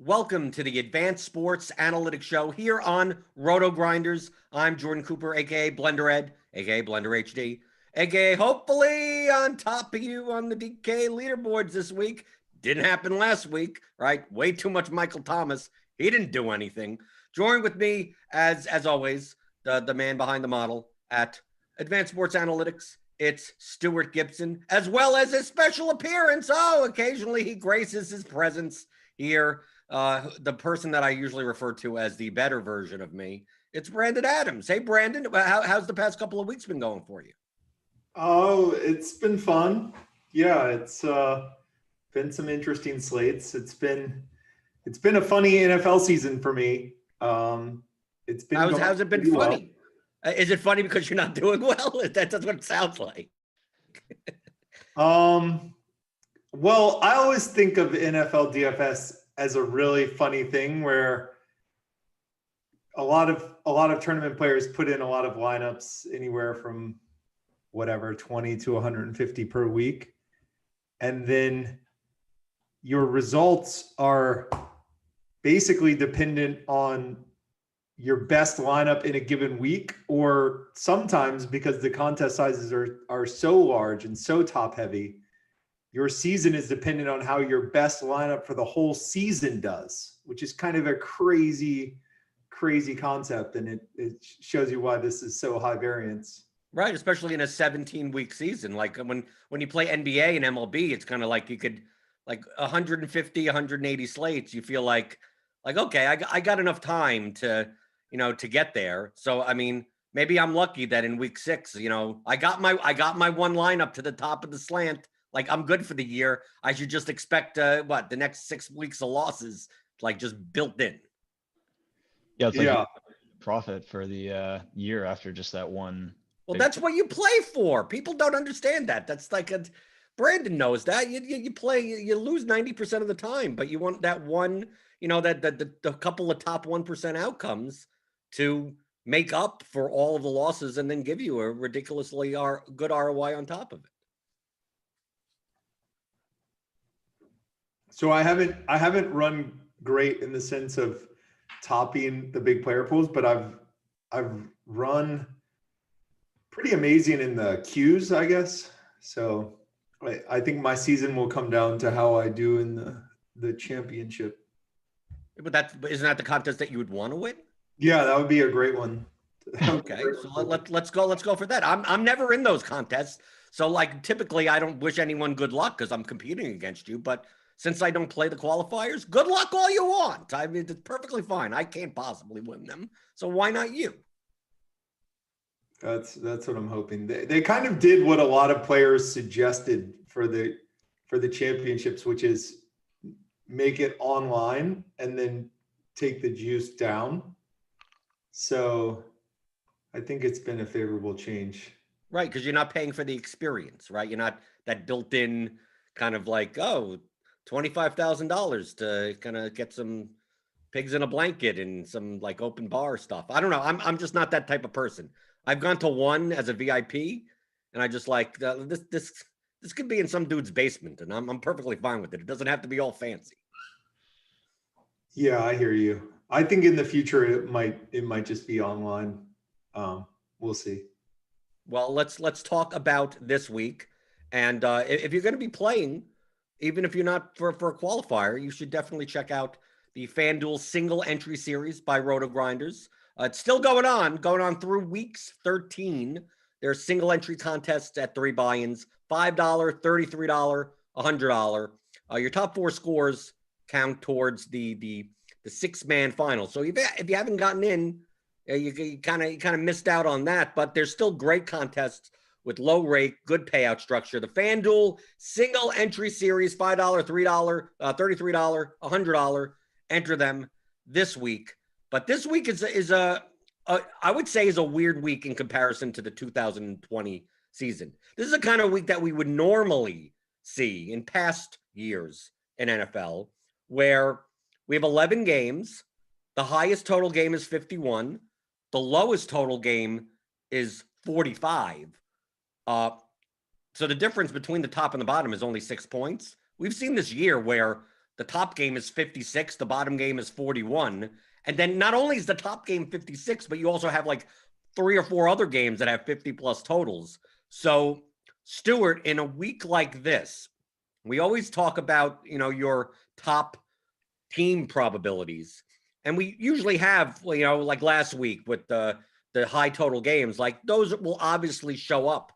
Welcome to the Advanced Sports Analytics Show here on Rotogrinders. I'm Jordan Cooper, aka Blender Ed, aka Blender HD, aka hopefully on top of you on the DK leaderboards this week. Didn't happen last week, right? Way too much Michael Thomas. He didn't do anything. Join with me, as always, the man behind the model at Advanced Sports Analytics. It's Stuart Gibson, as well as his special appearance. Oh, occasionally he graces his presence here. The person that I usually refer to as the better version of me. It's Brandon Adams. Hey, Brandon, how's the past couple of weeks been going for you? Oh, it's been fun. Yeah, it's been some interesting slates. It's been a funny NFL season for me. It's been how's it been funny? Well. Is it funny because you're not doing well? That's what it sounds like. Well, I always think of NFL DFS as a really funny thing where a lot of tournament players put in a lot of lineups anywhere from whatever 20 to 150 per week, and then your results are basically dependent on your best lineup in a given week, or sometimes because the contest sizes are so large and so top heavy, your season is dependent on how your best lineup for the whole season does, which is kind of a crazy concept. And it shows you why this is so high variance. Right, especially in a 17-week season. Like when you play NBA and MLB, it's kind of like you could, like 150, 180 slates, you feel like okay, I got enough time to, to get there. So, I mean, maybe I'm lucky that in week 6, I got my one lineup to the top of the slant. Like, I'm good for the year. I should just expect the next 6 weeks of losses, like, just built in. Yeah, it's like profit for the year after just that one. Well, that's what you play for. People don't understand that. That's like Brandon knows that. You play, you lose 90% of the time, but you want that one, that the couple of top 1% outcomes to make up for all of the losses and then give you a ridiculously good ROI on top of it. So I haven't run great in the sense of topping the big player pools, but I've run pretty amazing in the queues, I guess. So I think my season will come down to how I do in the championship. But isn't that the contest that you would want to win? Yeah, that would be a great one. Okay, so let's go for that. I'm never in those contests, so like typically I don't wish anyone good luck because I'm competing against you. But since I don't play the qualifiers, good luck all you want. I mean, it's perfectly fine. I can't possibly win them, so why not you? That's what I'm hoping. They kind of did what a lot of players suggested for the championships, which is make it online and then take the juice down. So I think it's been a favorable change. Right, because you're not paying for the experience, right? You're not that built-in kind of like, oh, $25,000 to kind of get some pigs in a blanket and some like open bar stuff. I don't know. I'm just not that type of person. I've gone to one as a VIP, and I just like this could be in some dude's basement, and I'm perfectly fine with it. It doesn't have to be all fancy. Yeah, I hear you. I think in the future it might just be online. We'll see. Well, let's talk about this week, and if you're going to be playing, even if you're not for a qualifier, you should definitely check out the FanDuel Single Entry Series by Rotogrinders. It's still going on through weeks 13. There's single entry contests at 3 buy-ins, $5, $33, $100. Your top 4 scores count towards the 6-man final. So if you haven't gotten in, you kind of missed out on that. But there's still great contests with low rate, good payout structure. The FanDuel Single Entry Series, $5, $3, $33, $100. Enter them this week. But this week is I would say is a weird week in comparison to the 2020 season. This is the kind of week that we would normally see in past years in NFL, where we have 11 games. The highest total game is 51. The lowest total game is 45. So the difference between the top and the bottom is only 6 points. We've seen this year where the top game is 56, the bottom game is 41. And then not only is the top game 56, but you also have like 3 or 4 other games that have 50 plus totals. So, Stuart, in a week like this, we always talk about, your top team probabilities. And we usually have, like last week with the high total games, like those will obviously show up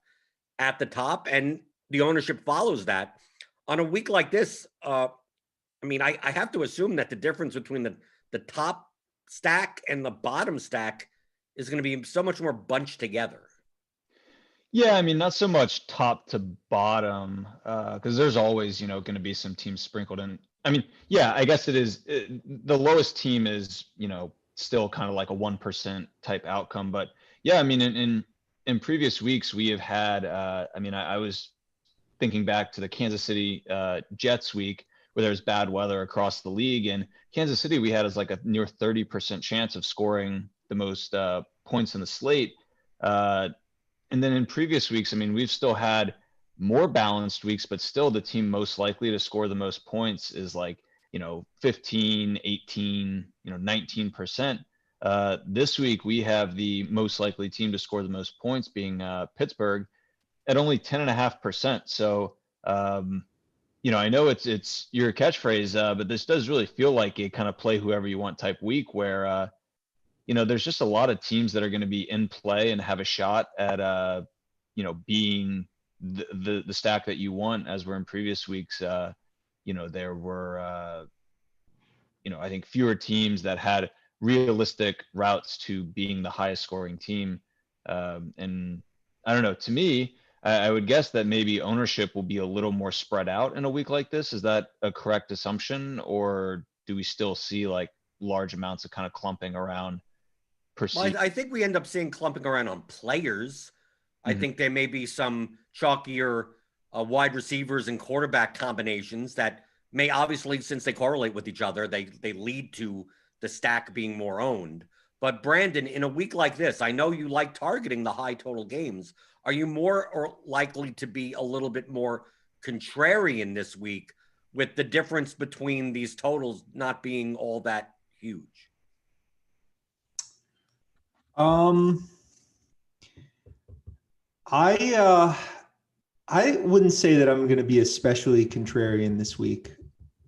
at the top and the ownership follows that. On a week like this, I have to assume that the difference between the top stack and the bottom stack is going to be so much more bunched together. Yeah, I mean, not so much top to bottom, because there's always, going to be some teams sprinkled in. I mean, yeah, I guess it is. The lowest team is, still kind of like a 1% type outcome. But yeah, I mean, in previous weeks, we have had, I was thinking back to the Kansas City Jets week where there's bad weather across the league. And Kansas City, we had as like a near 30% chance of scoring the most points in the slate. And then in previous weeks, I mean, we've still had more balanced weeks, but still the team most likely to score the most points is like, 15, 18, 19%. This week, we have the most likely team to score the most points being Pittsburgh at only 10.5%. So, I know it's your catchphrase, but this does really feel like a kind of play whoever you want type week where, there's just a lot of teams that are going to be in play and have a shot at, being the stack that you want. As we're in previous weeks, there were, I think fewer teams that had realistic routes to being the highest scoring team. And I don't know, to me, I would guess that maybe ownership will be a little more spread out in a week like this. Is that a correct assumption, or do we still see like large amounts of kind of clumping around? Well, I think we end up seeing clumping around on players. I think there may be some chalkier wide receivers and quarterback combinations that may obviously, since they correlate with each other, they lead to the stack being more owned. But Brandon, in a week like this, I know you like targeting the high total games. Are you more or likely to be a little bit more contrarian this week with the difference between these totals not being all that huge? I wouldn't say that I'm going to be especially contrarian this week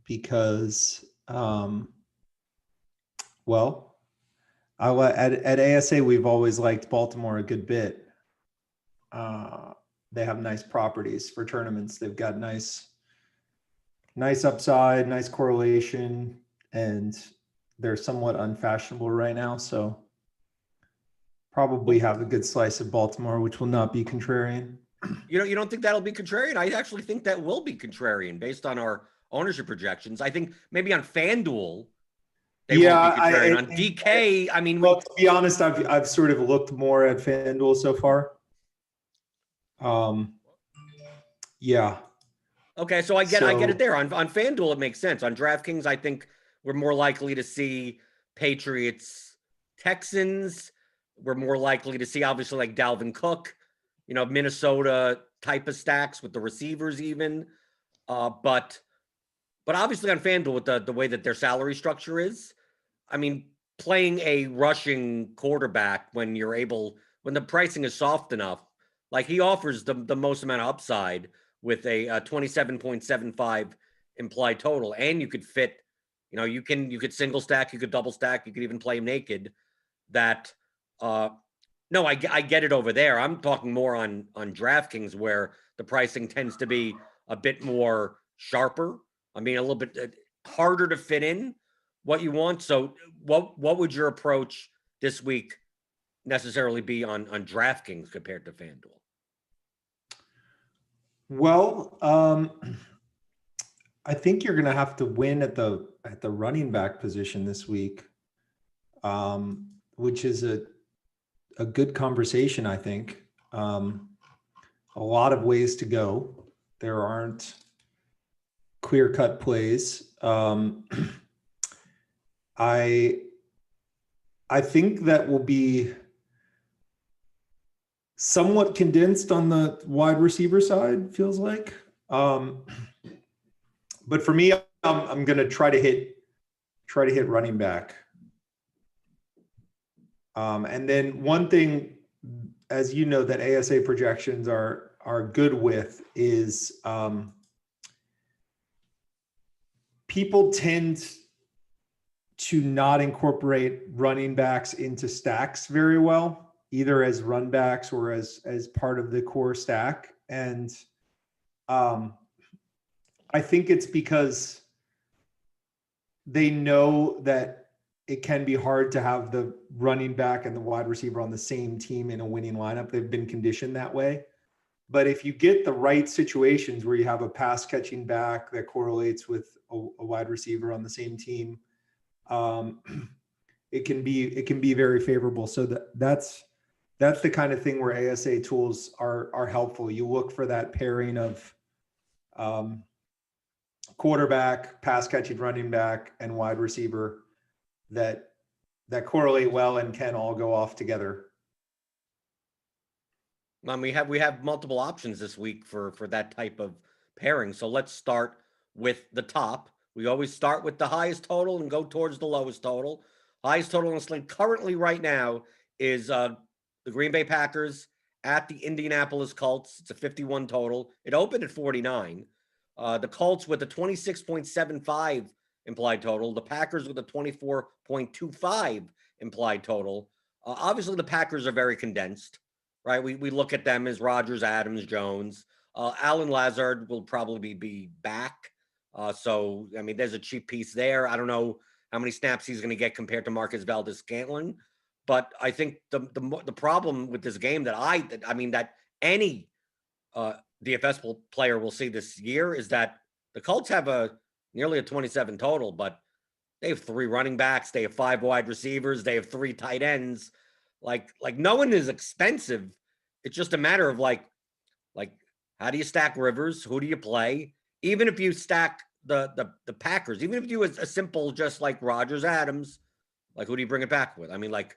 because, at ASA we've always liked Baltimore a good bit. They have nice properties for tournaments. They've got nice upside, nice correlation, and they're somewhat unfashionable right now. So probably have a good slice of Baltimore, which will not be contrarian. You don't think that'll be contrarian? I actually think that will be contrarian based on our ownership projections. I think maybe on FanDuel, they won't be contrarian. On DK, I mean, to be honest, I've sort of looked more at FanDuel so far. Yeah. Okay, so I get it there. On FanDuel, it makes sense. On DraftKings, I think we're more likely to see Patriots, Texans. We're more likely to see, obviously, like Dalvin Cook, Minnesota type of stacks with the receivers even. But obviously on FanDuel with the way that their salary structure is, I mean, playing a rushing quarterback when the pricing is soft enough, like he offers the most amount of upside with a 27.75 implied total. And you could fit, you could single stack, you could double stack, you could even play him naked. No, I get it over there. I'm talking more on DraftKings where the pricing tends to be a bit more sharper. I mean, a little bit harder to fit in what you want. So what would your approach this week necessarily be on DraftKings compared to FanDuel? Well, I think you're going to have to win at the running back position this week, which is a good conversation, I think. A lot of ways to go. There aren't clear-cut plays. I think that will be somewhat condensed on the wide receiver side, feels like. But for me, I'm going to try to hit running back. And then one thing, as you know, that ASA projections are good with is people tend to not incorporate running backs into stacks very well, either as run backs or as part of the core stack. And I think it's because they know that it can be hard to have the running back and the wide receiver on the same team in a winning lineup. They've been conditioned that way. But if you get the right situations where you have a pass catching back that correlates with a wide receiver on the same team, it can be very favorable. So that's the kind of thing where ASA tools are helpful. You look for that pairing of quarterback, pass catching running back, and wide receiver that correlate well and can all go off together. We have multiple options this week for that type of pairing. So let's start with the top. We always start with the highest total and go towards the lowest total. Highest total on the slate currently right now is the Green Bay Packers at the Indianapolis Colts. It's a 51 total. It opened at 49. The Colts with a 26.75 implied total. The Packers with a 24.25 implied total. Obviously, the Packers are very condensed, right? We look at them as Rodgers, Adams, Jones. Alan Lazard will probably be back. So, I mean, there's a cheap piece there. I don't know how many snaps he's going to get compared to Marquez, Valdes, Scantling. But I think the problem with this game that any DFS player will see this year is that the Colts have nearly a 27 total, but they have 3 running backs, they have 5 wide receivers, they have 3 tight ends. Like no one is expensive. It's just a matter of like how do you stack Rivers? Who do you play? Even if you stack the Packers, even if you a simple just like Rodgers, Adams, like who do you bring it back with? I mean, like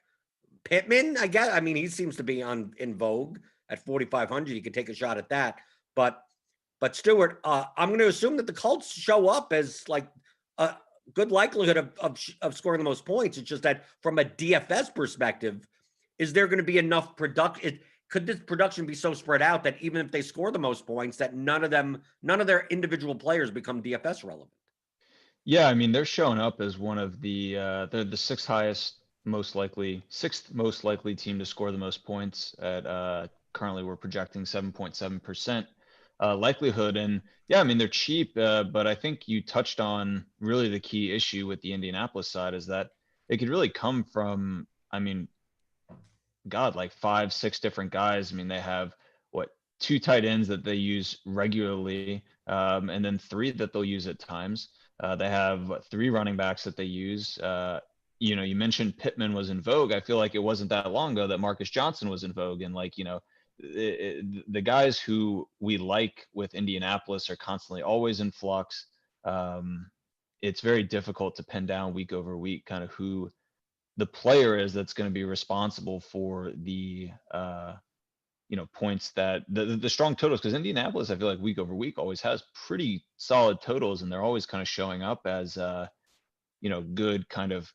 Pittman, I guess. I mean, he seems to be in vogue at 4,500. You could take a shot at that. But Stuart, I'm going to assume that the Colts show up as like a good likelihood of scoring the most points. It's just that from a DFS perspective, is there going to be enough production? Could this production be so spread out that even if they score the most points, that none of their individual players become DFS relevant? Yeah, I mean, they're showing up as one of they're the sixth most likely team to score the most points at currently we're projecting 7.7% likelihood. And yeah, I mean, they're cheap, but I think you touched on really the key issue with the Indianapolis side is that it could really come from, I mean, God, like 5, 6 different guys. I mean, they have 2 tight ends that they use regularly, and then 3 that they'll use at times. They have 3 running backs that they use. You mentioned Pittman was in vogue. I feel like it wasn't that long ago that Marcus Johnson was in vogue. And the guys who we like with Indianapolis are constantly always in flux. It's very difficult to pin down week over week kind of who the player is that's going to be responsible for the points that the strong totals, because Indianapolis, I feel like week over week always has pretty solid totals, and they're always kind of showing up as good kind of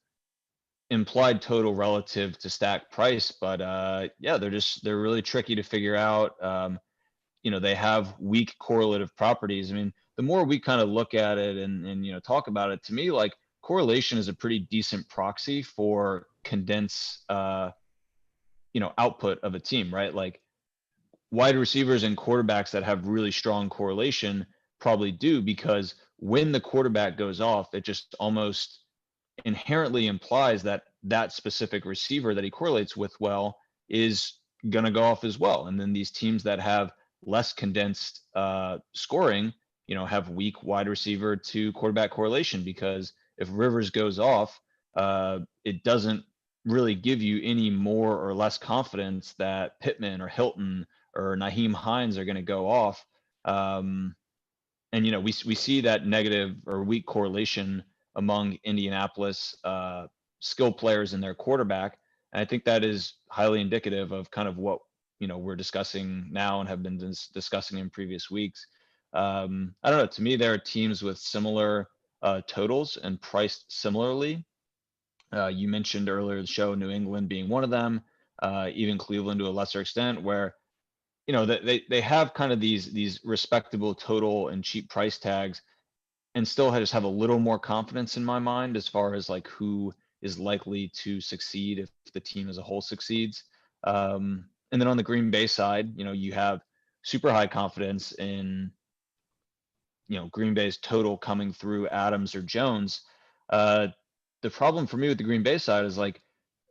implied total relative to stack price. But they're really tricky to figure out. They have weak correlative properties. I mean, the more we kind of look at it and talk about it, to me, like correlation is a pretty decent proxy for condense output of a team, right? Like wide receivers and quarterbacks that have really strong correlation probably do, because when the quarterback goes off, it just almost inherently implies that that specific receiver that he correlates with well is going to go off as well. And then these teams that have less condensed scoring, have weak wide receiver to quarterback correlation, because if Rivers goes off, it doesn't really give you any more or less confidence that Pittman or Hilton or Nyheim Hines are going to go off. We see that negative or weak correlation among Indianapolis skill players and their quarterback. And I think that is highly indicative of kind of what we're discussing now and have been discussing in previous weeks. I don't know. To me, there are teams with similar totals and priced similarly. You mentioned earlier the show, New England being one of them, even Cleveland to a lesser extent, where they have kind of these respectable total and cheap price tags, and still just have a little more confidence in my mind as far as like who is likely to succeed if the team as a whole succeeds. And then on the Green Bay side, you have super high confidence in Green Bay's total coming through Adams or Jones. The problem for me with the Green Bay side is like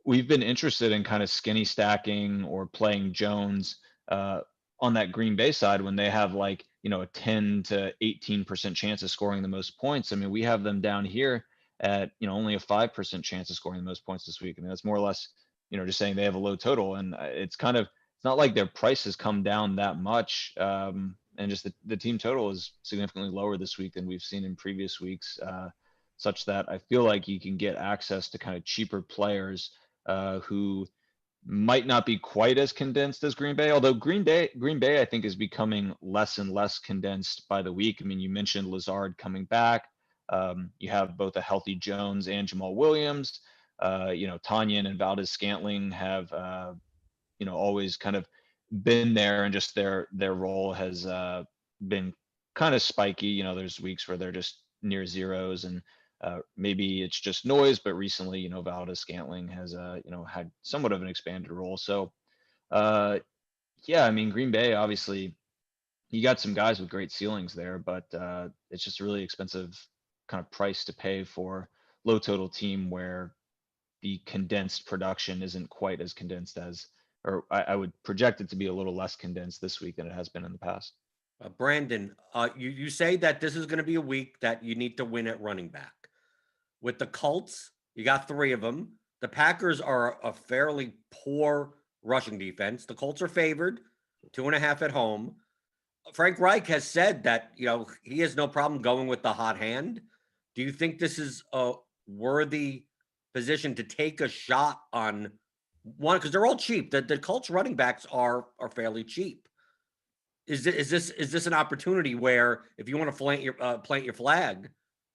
we've been interested in kind of skinny stacking or playing Jones on that Green Bay side when they have like a 10 to 18% chance of scoring the most points. I mean, we have them down here at only a 5% chance of scoring the most points this week. I mean, that's more or less just saying they have a low total, and it's not like their price has come down that much. And just the team total is significantly lower this week than we've seen in previous weeks, such that I feel like you can get access to kind of cheaper players who might not be quite as condensed as Green Bay, although Green Bay I think is becoming less and less condensed by the week. I mean, you mentioned Lazard coming back. You have both a healthy Jones and Jamal Williams. Tanyan and Valdes Scantling have always kind of been there, and just their role has been kind of spiky. There's weeks where they're just near zeros, and maybe it's just noise, but recently, Valdes Scantling has had somewhat of an expanded role. So I mean, Green Bay, obviously you got some guys with great ceilings there, but it's just a really expensive kind of price to pay for low total team where the condensed production isn't quite as condensed as, or I would project it to be a little less condensed this week than it has been in the past. Brandon, you say that this is going to be a week that you need to win at running back. With the Colts, you got 3 of them. The Packers are a fairly poor rushing defense. The Colts are favored, 2.5 at home. Frank Reich has said that, he has no problem going with the hot hand. Do you think this is a worthy position to take a shot on one? Because they're all cheap. The Colts running backs are fairly cheap. Is this an opportunity where if you want to plant your flag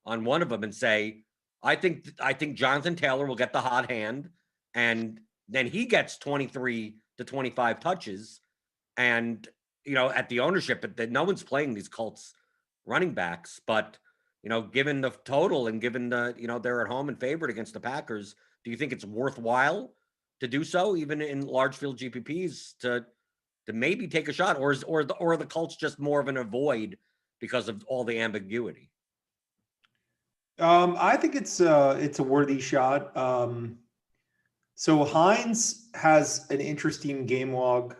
on one of them and say, I think Jonathan Taylor will get the hot hand, and then he gets 23 to 25 touches, and at the ownership, that no one's playing these Colts running backs, but given the total and given the they're at home and favored against the Packers, do you think it's worthwhile to do so, even in large field GPPs, to maybe take a shot, or are the Colts just more of an avoid because of all the ambiguity? I think it's a worthy shot. So Hines has an interesting game log.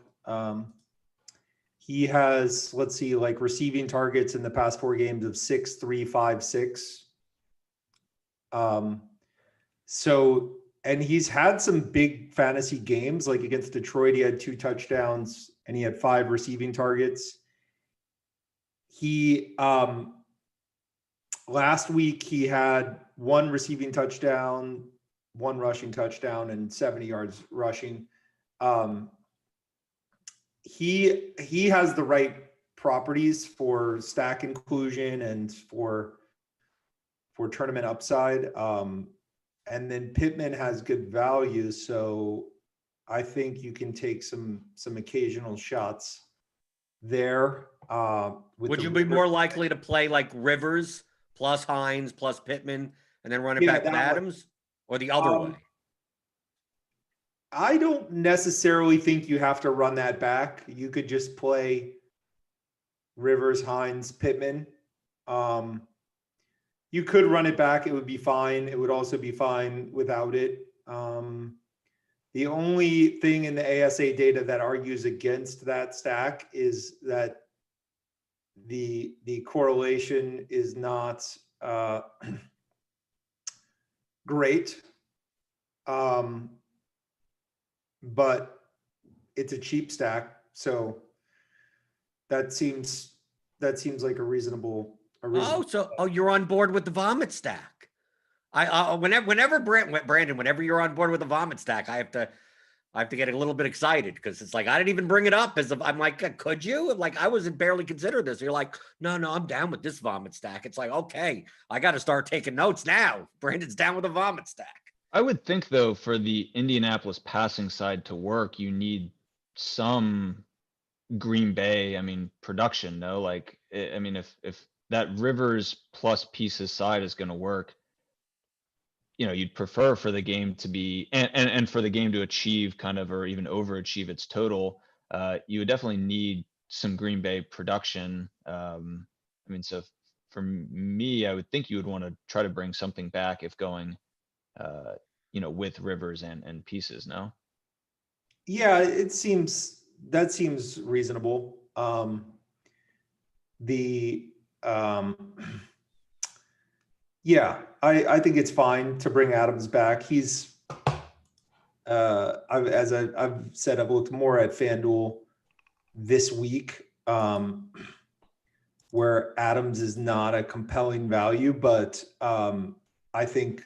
He has, let's see, like receiving targets in the past 4 games of 6, 3, 5, 6. And he's had some big fantasy games, like against Detroit, he had 2 touchdowns and he had 5 receiving targets. He, last week he had 1 receiving touchdown, 1 rushing touchdown, and 70 yards rushing. He has the right properties for stack inclusion and for tournament upside. And then Pittman has good value, so I think you can take some occasional shots there. Would you be more likely to play like Rivers plus Hines plus Pittman and then run it back with Adams, or the other way? I don't necessarily think you have to run that back. You could just play Rivers, Hines, Pittman. You could run it back. It would be fine. It would also be fine without it. The only thing in the ASA data that argues against that stack is that the correlation is not great. But it's a cheap stack, so that seems like a reasonable. You're on board with the vomit stack. Whenever Brandon, whenever you're on board with the vomit stack, I have to I have to get a little bit excited because it's like I didn't even bring it up. I'm like, could you? Like I wasn't barely considered this. You're like, no, I'm down with this vomit stack. It's like, okay, I got to start taking notes now. Brandon's down with a vomit stack. I would think though, for the Indianapolis passing side to work, you need some Green Bay, production, no? Like, if that Rivers plus pieces side is going to work, you'd prefer for the game to be, and for the game to achieve kind of, or even overachieve its total, you would definitely need some Green Bay production. So for me, I would think you would want to try to bring something back if going, with Rivers and pieces, no? Yeah, that seems reasonable. Yeah, I think it's fine to bring Adams back. He's I've said, I've looked more at FanDuel this week, where Adams is not a compelling value, but I think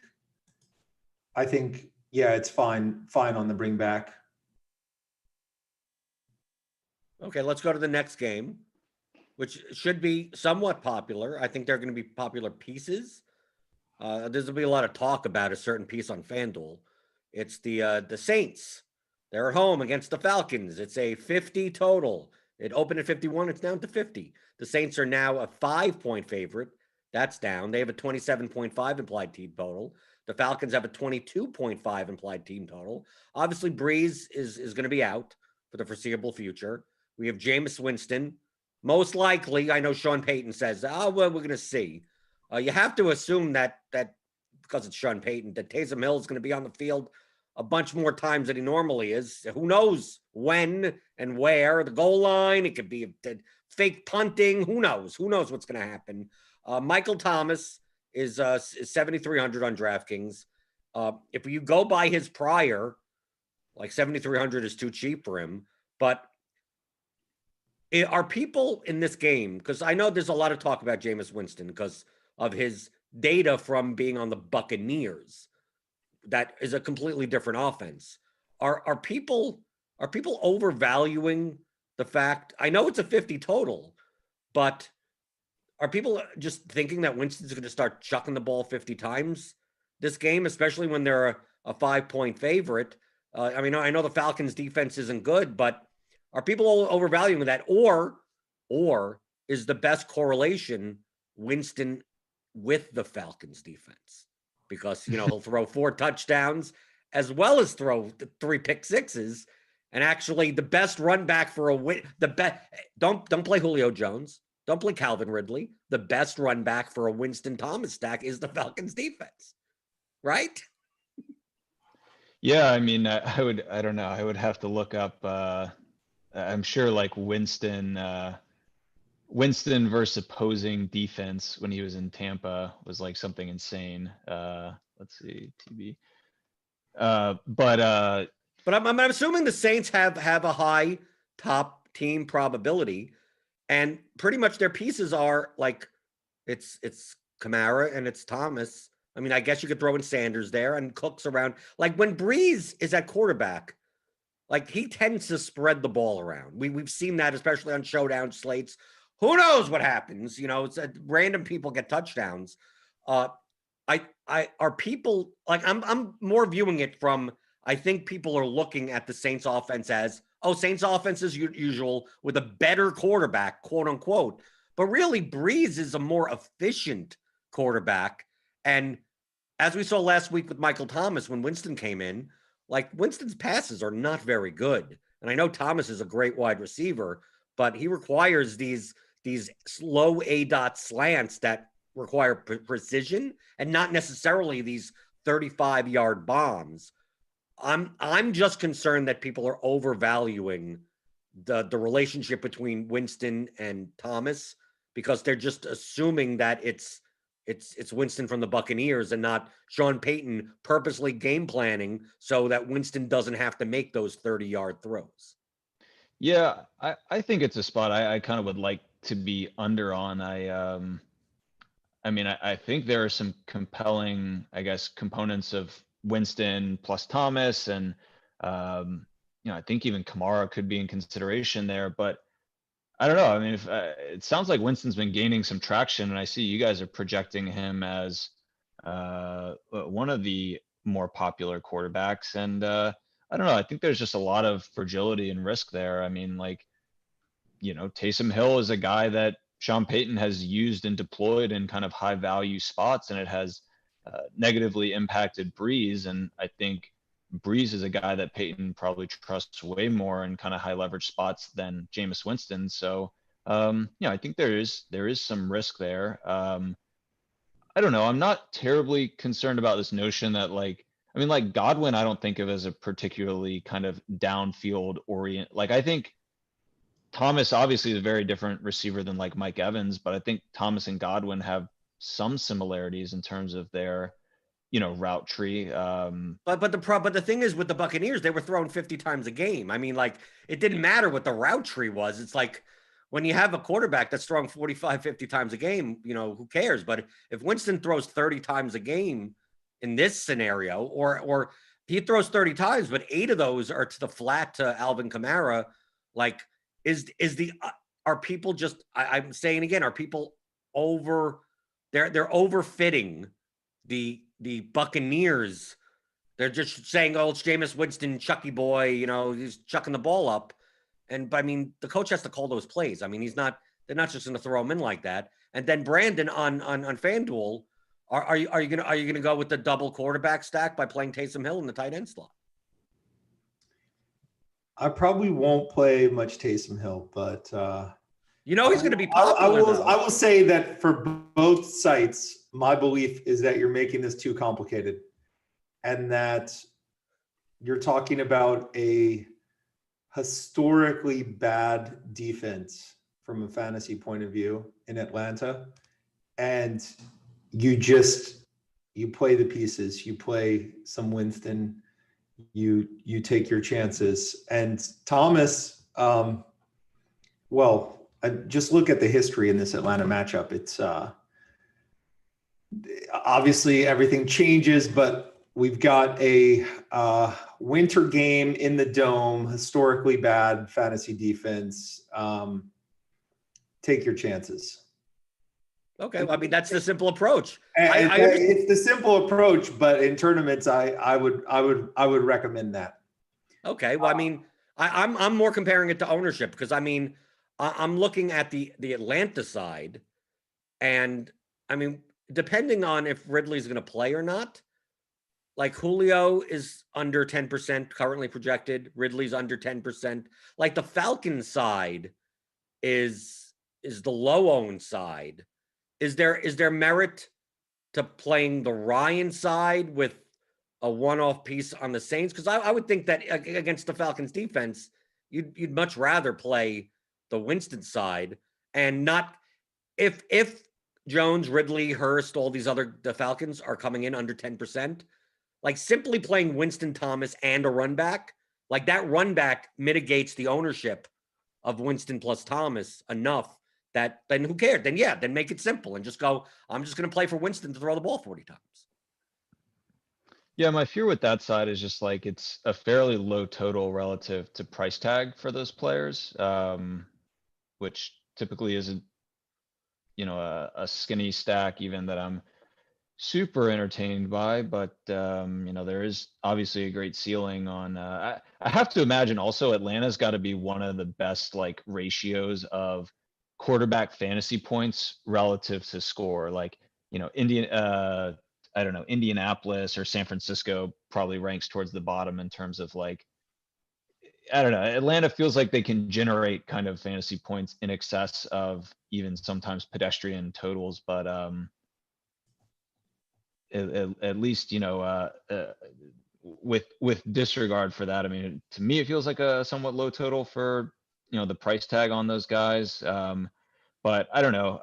yeah, it's fine on the bring back. Okay, let's go to the next game, which should be somewhat popular. I think they're going to be popular pieces. There's going to be a lot of talk about a certain piece on FanDuel. It's the Saints. They're at home against the Falcons. It's a 50 total. It opened at 51. It's down to 50. The Saints are now a 5-point favorite. That's down. They have a 27.5 implied team total. The Falcons have a 22.5 implied team total. Obviously, Breeze is going to be out for the foreseeable future. We have Jameis Winston. Most likely, I know Sean Payton says, well, we're going to see. You have to assume that because it's Sean Payton, that Taysom Hill is going to be on the field a bunch more times than he normally is. Who knows when and where? The goal line, it could be fake punting. Who knows? Who knows what's going to happen? Michael Thomas is 7,300 on DraftKings. If you go by his prior, like 7,300 is too cheap for him. But are people in this game, because I know there's a lot of talk about Jameis Winston because of his data from being on the Buccaneers. That is a completely different offense. Are people overvaluing the fact? I know it's a 50 total, but are people just thinking that Winston's going to start chucking the ball 50 times this game, especially when they're a 5-point favorite? I know the Falcons defense isn't good, but are people overvaluing that? Or is the best correlation Winston with the Falcons defense? Because, he'll throw 4 touchdowns as well as throw 3 pick sixes. And actually the best run back for a win, don't play Julio Jones. Don't play Calvin Ridley. The best run back for a Winston Thomas stack is the Falcons defense, right? Yeah, I don't know. I would have to look up, I'm sure like Winston versus opposing defense when he was in Tampa was like something insane. Let's see, TB. But I'm assuming the Saints have a high top team probability, and pretty much their pieces are like it's Kamara and it's Thomas. I guess you could throw in Sanders there and Cooks around. Like when Breeze is at quarterback, like he tends to spread the ball around. We've seen that, especially on showdown slates. Who knows what happens? It's random people get touchdowns. I are people like I'm more viewing it from, I think people are looking at the Saints offense as, Saints offense is usual with a better quarterback, quote unquote. But really, Breeze is a more efficient quarterback. And as we saw last week with Michael Thomas, when Winston came in, like Winston's passes are not very good. And I know Thomas is a great wide receiver, but he requires these slow A-dot slants that require precision and not necessarily these 35-yard bombs. I'm just concerned that people are overvaluing the relationship between Winston and Thomas because they're just assuming that it's Winston from the Buccaneers and not Sean Payton purposely game planning so that Winston doesn't have to make those 30-yard throws. Yeah, I think it's a spot I kind of would like to be under on. I think there are some compelling, I guess, components of Winston plus Thomas, and I think even Kamara could be in consideration there, but I don't know. I mean, if it sounds like Winston's been gaining some traction, and I see you guys are projecting him as one of the more popular quarterbacks. And I don't know. I think there's just a lot of fragility and risk there. I mean, like, Taysom Hill is a guy that Sean Payton has used and deployed in kind of high value spots, and it has negatively impacted Breeze. And I think Breeze is a guy that Payton probably trusts way more in kind of high leverage spots than Jameis Winston. So, I think there is some risk there. I don't know. I'm not terribly concerned about this notion that like Godwin, I don't think of as a particularly kind of downfield orient. Like I think Thomas obviously is a very different receiver than like Mike Evans, but I think Thomas and Godwin have some similarities in terms of their, route tree. But the thing is with the Buccaneers, they were throwing 50 times a game. I mean, like it didn't matter what the route tree was. It's like when you have a quarterback that's throwing 45, 50 times a game, who cares? But if Winston throws 30 times a game in this scenario, or he throws 30 times, but 8 of those are to the flat to Alvin Kamara, like are people just, I'm saying again, are people they're overfitting the Buccaneers. They're just saying, oh, it's Jameis Winston, Chucky boy, he's chucking the ball up. But I mean, the coach has to call those plays. I mean, they're not just going to throw him in like that. And then Brandon on FanDuel, are you going to go with the double quarterback stack by playing Taysom Hill in the tight end slot? I probably won't play much Taysom Hill, but he's going to be popular. I will say that for both sites, my belief is that you're making this too complicated, and that you're talking about a historically bad defense from a fantasy point of view in Atlanta, and you play the pieces. You play some Winston. You take your chances. And Thomas, just look at the history in this Atlanta matchup. It's obviously everything changes, but we've got a winter game in the dome, historically bad fantasy defense. Take your chances. Okay, well, I mean that's the simple approach. It's the simple approach, but in tournaments, I would recommend that. Okay, well, I mean, I'm more comparing it to ownership because I mean, I'm looking at the Atlanta side, and I mean, depending on if Ridley's going to play or not, like Julio is under 10% currently projected, Ridley's under 10%. Like the Falcons side is the low owned side. Is there merit to playing the Ryan side with a one-off piece on the Saints? Because I would think that against the Falcons defense, you'd much rather play the Winston side and not if Jones, Ridley, Hurst, all these the Falcons are coming in under 10%. Like simply playing Winston, Thomas, and a run back, like that run back mitigates the ownership of Winston plus Thomas enough that then who cared? Then make it simple and just go, I'm just going to play for Winston to throw the ball 40 times. Yeah, my fear with that side is just like it's a fairly low total relative to price tag for those players, which typically isn't, a skinny stack even that I'm super entertained by, but there is obviously a great ceiling on. I have to imagine also Atlanta's got to be one of the best like ratios of quarterback fantasy points relative to score. Like I don't know, Indianapolis or San Francisco probably ranks towards the bottom in terms of like, I don't know. Atlanta feels like they can generate kind of fantasy points in excess of even sometimes pedestrian totals, but at least with disregard for that, I mean, to me it feels like a somewhat low total for the price tag on those guys. But I don't know.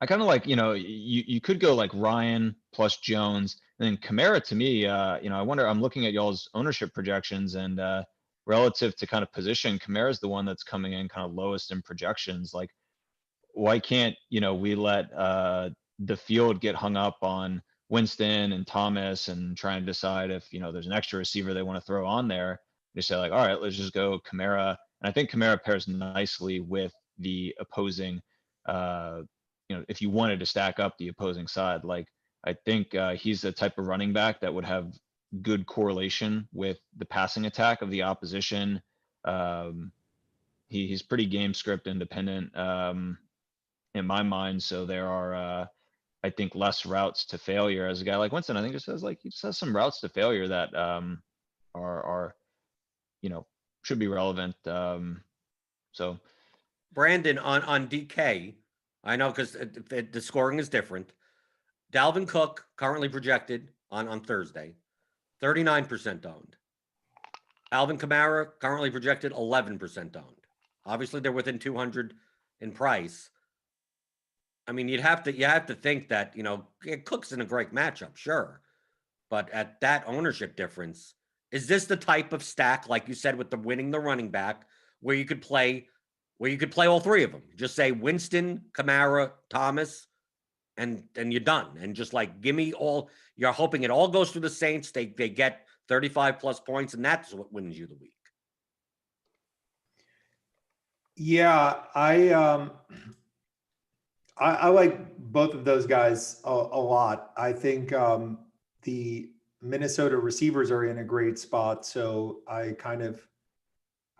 I kind of like, you could go like Ryan plus Jones, and then Kamara to me, I wonder, I'm looking at y'all's ownership projections, and relative to kind of position, Kamara is the one that's coming in kind of lowest in projections. Like, why can't, we let the field get hung up on Winston and Thomas and try and decide if, there's an extra receiver they want to throw on there? You say like, all right, let's just go Kamara. And I think Kamara pairs nicely with the opposing, if you wanted to stack up the opposing side, like I think he's the type of running back that would have good correlation with the passing attack of the opposition. He's pretty game script independent in my mind. So there are, I think, less routes to failure as a guy like Winston. I think he just has some routes to failure that are should be relevant. So Brandon on DK, I know because the scoring is different. Dalvin Cook currently projected on Thursday, 39% owned. Alvin Kamara currently projected 11% owned. Obviously, they're within 200 in price. I mean, you have to think that Cook's in a great matchup, sure, but at that ownership difference, is this the type of stack, like you said, with the winning the running back, where you could play all three of them? Just say Winston, Kamara, Thomas, and you're done. And just like give me all. You're hoping it all goes through the Saints. They get 35 plus points, and that's what wins you the week. Yeah, I like both of those guys a lot. I think the Minnesota receivers are in a great spot, so I kind of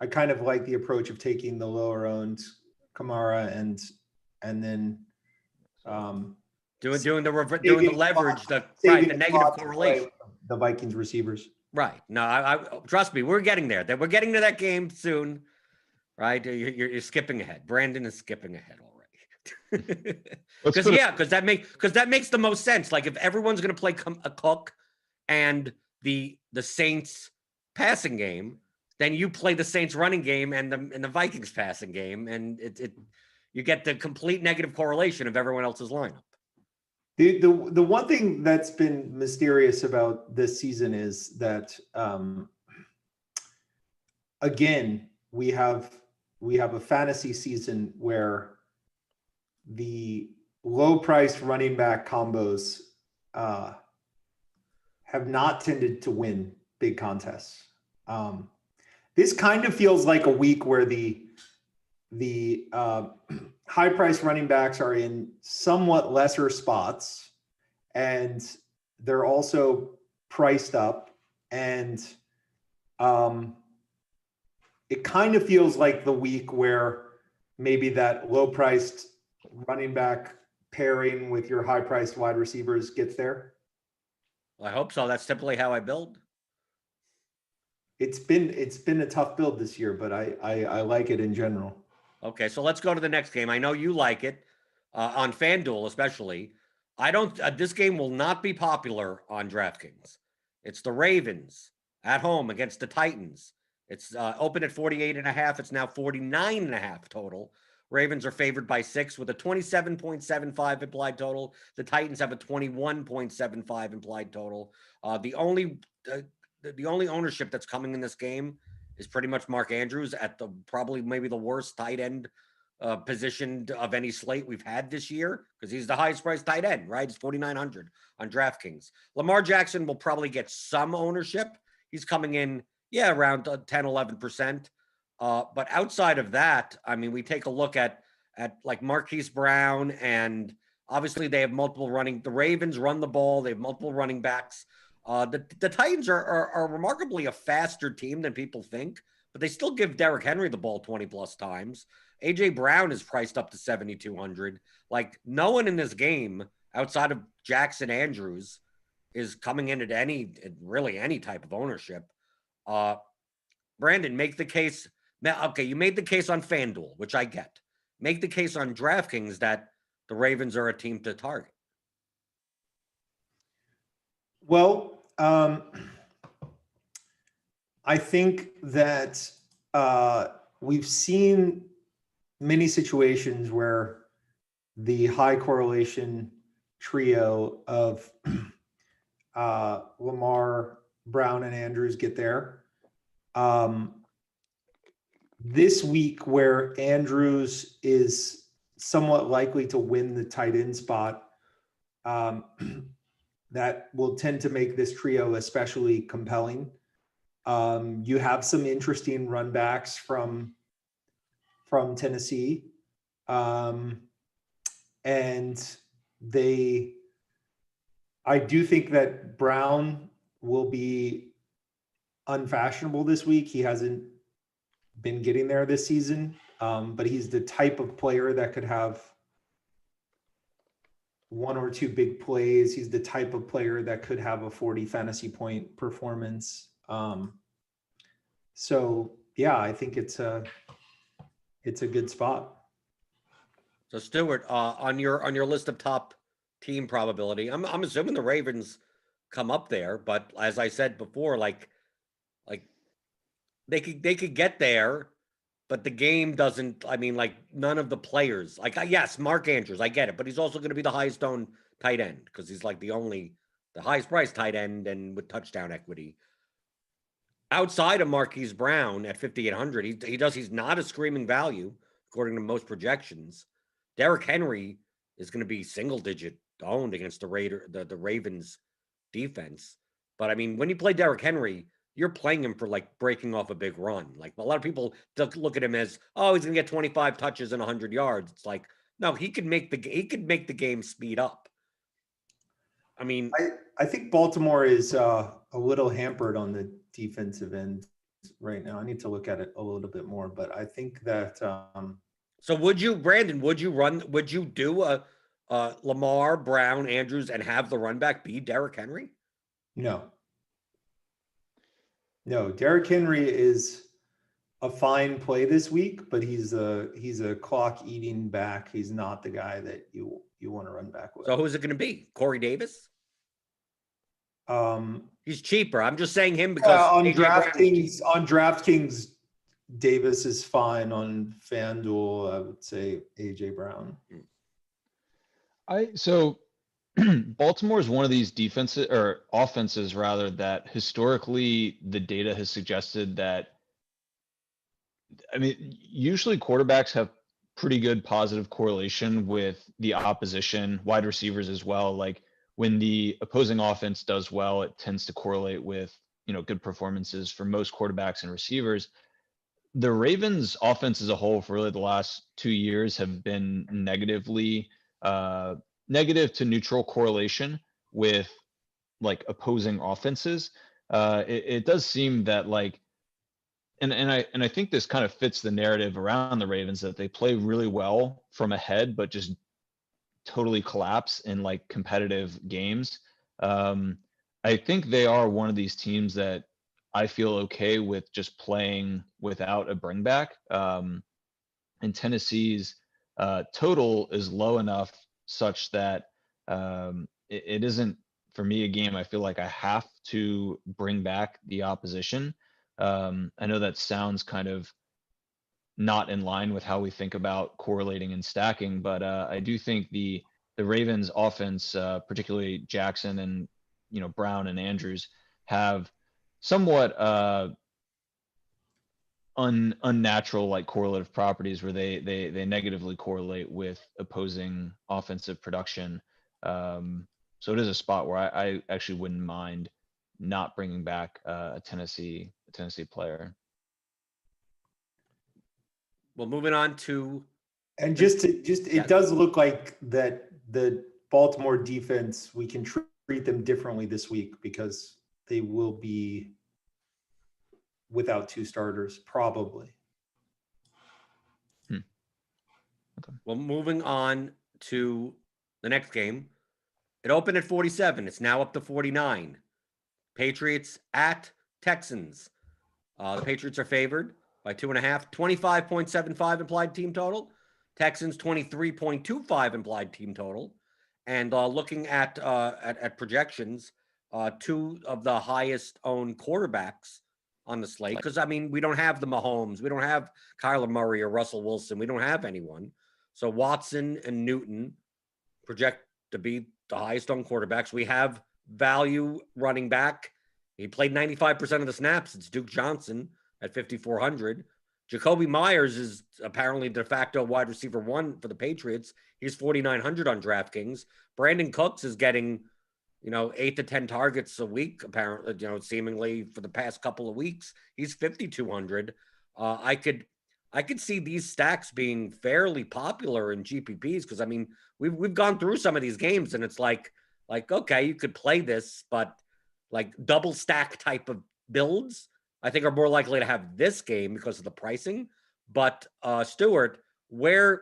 like the approach of taking the lower owned Kamara and then doing the leverage, the negative correlation, the Vikings receivers. Right. No, I trust me, we're getting there. We're getting to that game soon. Right. You're skipping ahead. Brandon is skipping ahead already. Because that makes the most sense. Like if everyone's going to play a Cook and the Saints passing game, then you play the Saints running game and the Vikings passing game, and you get the complete negative correlation of everyone else's lineup. The one thing that's been mysterious about this season is that again we have a fantasy season where the low-priced running back combos have not tended to win big contests. This kind of feels like a week where the high-priced running backs are in somewhat lesser spots, and they're also priced up, and it kind of feels like the week where maybe that low-priced running back pairing with your high-priced wide receivers gets there. Well, I hope so. That's typically how I build. It's been a tough build this year, but I like it in general. Okay, so let's go to the next game. I know you like it on FanDuel, especially. I don't. This game will not be popular on DraftKings. It's the Ravens at home against the Titans. It's open at 48.5. It's now 49.5 total. Ravens are favored by 6 with a 27.75 implied total. The Titans have a 21.75 implied total. The only ownership that's coming in this game is pretty much Mark Andrews at the probably maybe the worst tight end position of any slate we've had this year, because he's the highest priced tight end, right? It's 4,900 on DraftKings. Lamar Jackson will probably get some ownership. He's coming in, around 10, 11%. But outside of that, I mean, we take a look at like Marquise Brown, and obviously they have multiple running. The Ravens run the ball. They have multiple running backs. The Titans are remarkably a faster team than people think, but they still give Derrick Henry the ball 20 plus times. AJ Brown is priced up to 7,200. Like no one in this game outside of Jackson Andrews is coming in at any type of ownership. Brandon, make the case. Okay, you made the case on FanDuel, which I get. Make the case on DraftKings that the Ravens are a team to target. Well, I think that we've seen many situations where the high correlation trio of Lamar, Brown, and Andrews get there. This week, where Andrews is somewhat likely to win the tight end spot, that will tend to make this trio especially compelling. You have some interesting run backs from Tennessee. And I do think that Brown will be unfashionable this week. He hasn't been getting there this season, but he's the type of player that could have one or two big plays. He's the type of player that could have a 40 fantasy point performance. So yeah, I think it's a good spot. So Stuart, on your list of top team probability, I'm assuming the Ravens come up there, but as I said before, like they could get there, but the game doesn't. I mean, like none of the players. Like yes, Mark Andrews, I get it, but he's also going to be the highest owned tight end because he's like the highest priced tight end and with touchdown equity. Outside of Marquise Brown at 5,800, he's not a screaming value according to most projections. Derrick Henry is going to be single digit owned against the Ravens defense. But I mean, when you play Derrick Henry, you're playing him for like breaking off a big run. Like a lot of people look at him as, oh, he's going to get 25 touches and 100 yards. It's like, no, he could make the game speed up. I mean, I think Baltimore is a little hampered on the defensive end right now. I need to look at it a little bit more, but I think that. So would you, Brandon? Would you do a Lamar, Brown, Andrews, and have the run back be Derrick Henry? No. Derrick Henry is a fine play this week, but he's a clock eating back. He's not the guy that you want to run back with. So who's it going to be? Corey Davis? He's cheaper. I'm just saying him because on DraftKings, Davis is fine. On FanDuel, I would say AJ Brown. So Baltimore is one of these defenses or offenses rather that historically the data has suggested that, I mean, usually quarterbacks have pretty good positive correlation with the opposition, wide receivers as well. Like when the opposing offense does well, it tends to correlate with, good performances for most quarterbacks and receivers. The Ravens offense as a whole for really the last 2 years have been negative to neutral correlation with like opposing offenses. It does seem that like, and I think this kind of fits the narrative around the Ravens that they play really well from ahead, but just totally collapse in like competitive games. I think they are one of these teams that I feel okay with just playing without a bring back. And Tennessee's total is low enough such that it isn't, for me, a game I feel like I have to bring back the opposition. I know that sounds kind of not in line with how we think about correlating and stacking, but I do think the Ravens offense, particularly Jackson and Brown and Andrews, have somewhat unnatural like correlative properties where they negatively correlate with opposing offensive production. So it is a spot where I actually wouldn't mind not bringing back a Tennessee player. Well, moving on to, and it does look like that the Baltimore defense, we can treat them differently this week because they will be without two starters, probably. Okay. Well, moving on to the next game. It opened at 47. It's now up to 49. Patriots at Texans. The Patriots are favored by 2.5, 25.75 implied team total. Texans 23.25 implied team total. And looking at projections, two of the highest owned quarterbacks on the slate, because I mean, we don't have the Mahomes, we don't have Kyler Murray or Russell Wilson, we don't have anyone. So Watson and Newton project to be the highest owned quarterbacks. We have value running back. He played 95% of the snaps. It's Duke Johnson at 5,400. Jacoby Myers is apparently de facto wide receiver 1 for the Patriots. He's 4,900 on DraftKings. Brandon Cooks is getting 8 to 10 targets a week, apparently, seemingly for the past couple of weeks. He's 5,200. I could see these stacks being fairly popular in GPPs because we've gone through some of these games and it's like okay, you could play this, but like double stack type of builds, I think are more likely to have this game because of the pricing. But Stuart, where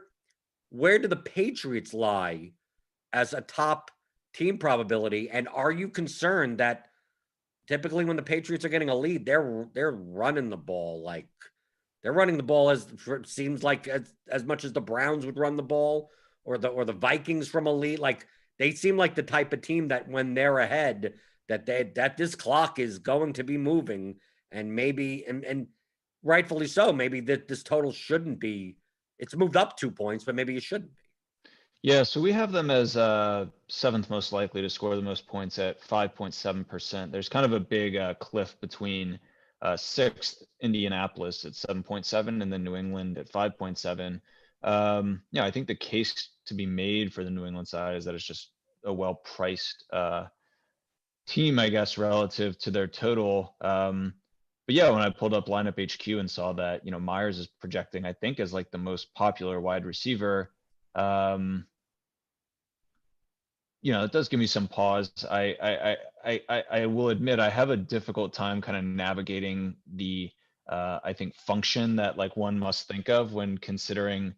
do the Patriots lie as a top team probability? And are you concerned that typically when the Patriots are getting a lead, they're running the ball like they're running the ball as seems like as much as the Browns would run the ball or the Vikings from a lead. Like they seem like the type of team that when they're ahead, that this clock is going to be moving, and maybe and rightfully so. Maybe that this total shouldn't be. It's moved up 2 points, but maybe it shouldn't be. Yeah, so we have them as seventh most likely to score the most points at 5.7%. There's kind of a big cliff between sixth Indianapolis at 7.7 and then New England at 5.7. Yeah, I think the case to be made for the New England side is that it's just a well-priced team, I guess, relative to their total. But yeah, when I pulled up lineup HQ and saw that, Myers is projecting, I think, as like the most popular wide receiver. It does give me some pause. I will admit I have a difficult time kind of navigating the I think function that like one must think of when considering,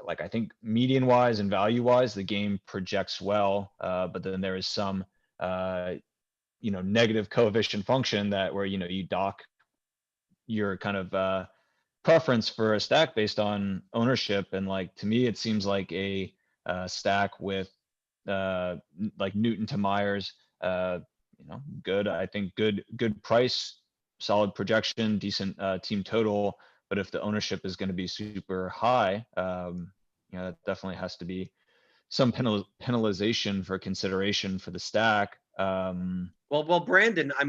like I think median wise and value wise, the game projects well, but then there is some negative coefficient function that where you dock your kind of preference for a stack based on ownership, and like to me it seems like a stack with like Newton to Myers, good. I think good price, solid projection, decent team total. But if the ownership is going to be super high, that definitely has to be some penalization for consideration for the stack. Well, Brandon, I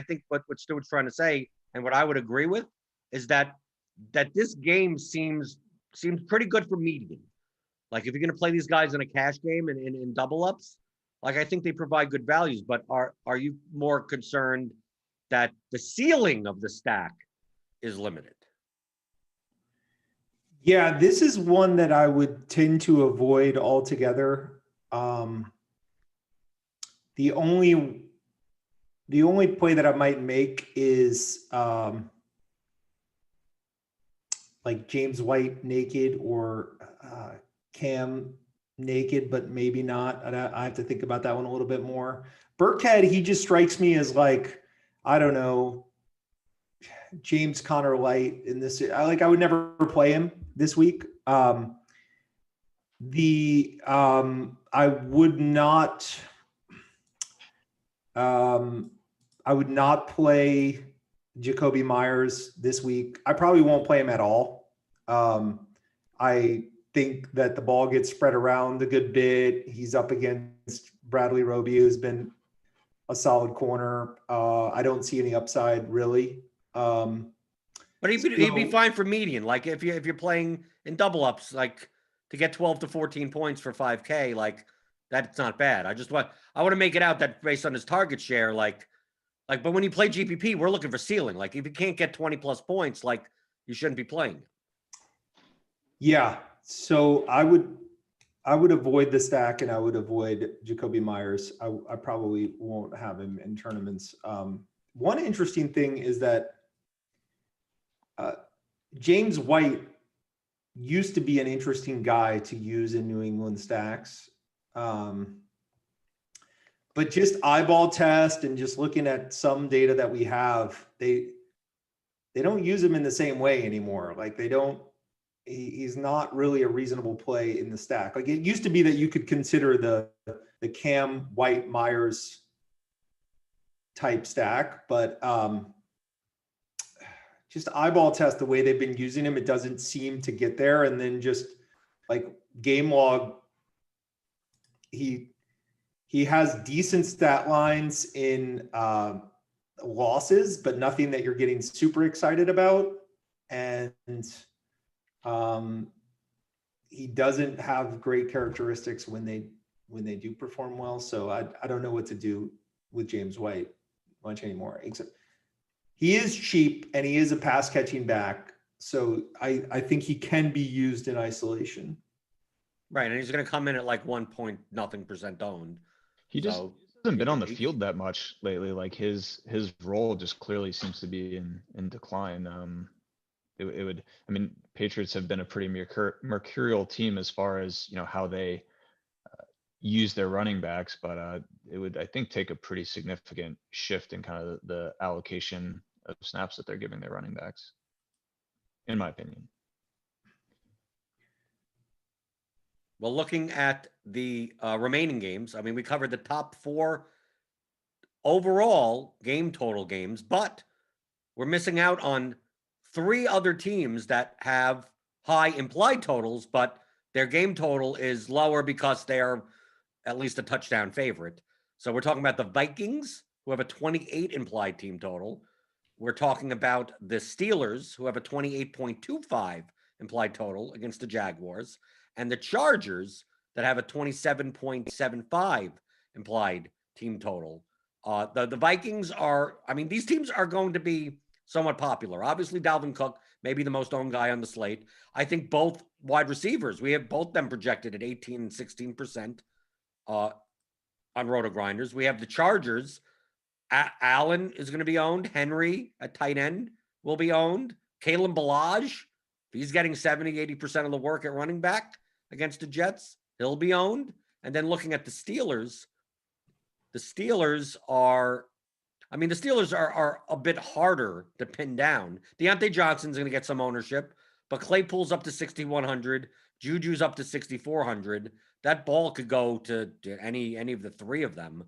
think what Stuart's trying to say, and what I would agree with, is that this game seems pretty good for median. Like if you're going to play these guys in a cash game and in double ups, like I think they provide good values. But are you more concerned that the ceiling of the stack is limited? Yeah, this is one that I would tend to avoid altogether. The only play that I might make is like James White naked or Cam naked, but maybe not. I have to think about that one a little bit more. Burkhead, he just strikes me as like, I don't know, James Conner light in this. I would never play him this week. I would not. I would not play Jacoby Myers this week. I probably won't play him at all. I think that the ball gets spread around a good bit. He's up against Bradley Roby, who's been a solid corner. I don't see any upside really. But he'd be fine for median. Like if you're playing in double ups, like to get 12 to 14 points for 5K, like that's not bad. I want to make it out that based on his target share, but when you play GPP, we're looking for ceiling. Like if you can't get 20 plus points, like you shouldn't be playing. Yeah. So I would avoid the stack and I would avoid Jacoby Myers. I probably won't have him in tournaments. One interesting thing is that James White used to be an interesting guy to use in New England stacks. But just eyeball test and just looking at some data that we have, they don't use him in the same way anymore. Like he's not really a reasonable play in the stack. Like it used to be that you could consider the Cam White Myers type stack, but just eyeball test the way they've been using him, it doesn't seem to get there. And then just like game log, he has decent stat lines in losses, but nothing that you're getting super excited about. And he doesn't have great characteristics when they when they do perform well. So I don't know what to do with James White much anymore, except he is cheap and he is a pass catching back. So I think he can be used in isolation. Right, and he's going to come in at like 1.nothing% owned. He just So hasn't been on the field that much lately. Like his role just clearly seems to be in decline. It would, I mean, Patriots have been a pretty mercurial team as far as, you know, how they use their running backs, but it would, I think, take a pretty significant shift in kind of the allocation of snaps that they're giving their running backs, in my opinion. Well, looking at the remaining games, I mean, we covered the top 4 overall game total games, but we're missing out on 3 other teams that have high implied totals, but their game total is lower because they're at least a touchdown favorite. So we're talking about the Vikings, who have a 28 implied team total. We're talking about the Steelers, who have a 28.25 implied total against the Jaguars, and the Chargers that have a 27.75 implied team total. The Vikings are, I mean, these teams are going to be somewhat popular. Obviously, Dalvin Cook may be the most owned guy on the slate. I think both wide receivers, we have both them projected at 18 and 16% on Rotogrinders. We have the Chargers. Allen is going to be owned. Henry at tight end will be owned. Kalen Ballage, if he's getting 70, 80% of the work at running back against the Jets, he'll be owned. And then looking at the Steelers are, I mean, the Steelers are a bit harder to pin down. Deontay Johnson's going to get some ownership, but Claypool's up to 6,100. Juju's up to 6,400. That ball could go to any of the 3 of them.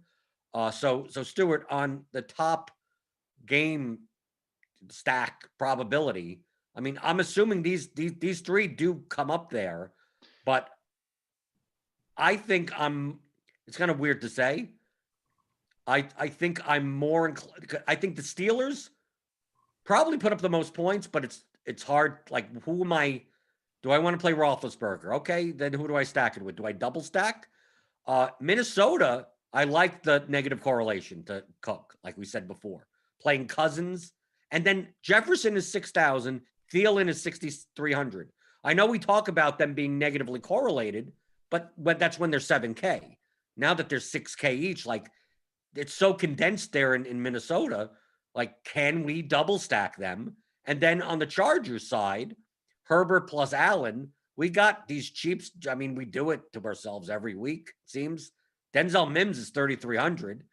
So Stuart, on the top game stack probability, I mean, I'm assuming these 3 do come up there, but I think it's kind of weird to say. I think I'm more inclined. I think the Steelers probably put up the most points, but it's hard. Like, who am I? Do I want to play Roethlisberger? Okay, then who do I stack it with? Do I double stack? Minnesota, I like the negative correlation to Cook, like we said before. Playing Cousins, and then Jefferson is 6,000. Thielen is 6,300. I know we talk about them being negatively correlated, but that's when they're 7K. Now that they're 6K each, like, it's so condensed there in Minnesota. Like, can we double stack them? And then on the Chargers side, Herbert plus Allen, we got these cheaps. I mean, we do it to ourselves every week, it seems. Denzel Mims is 3,300.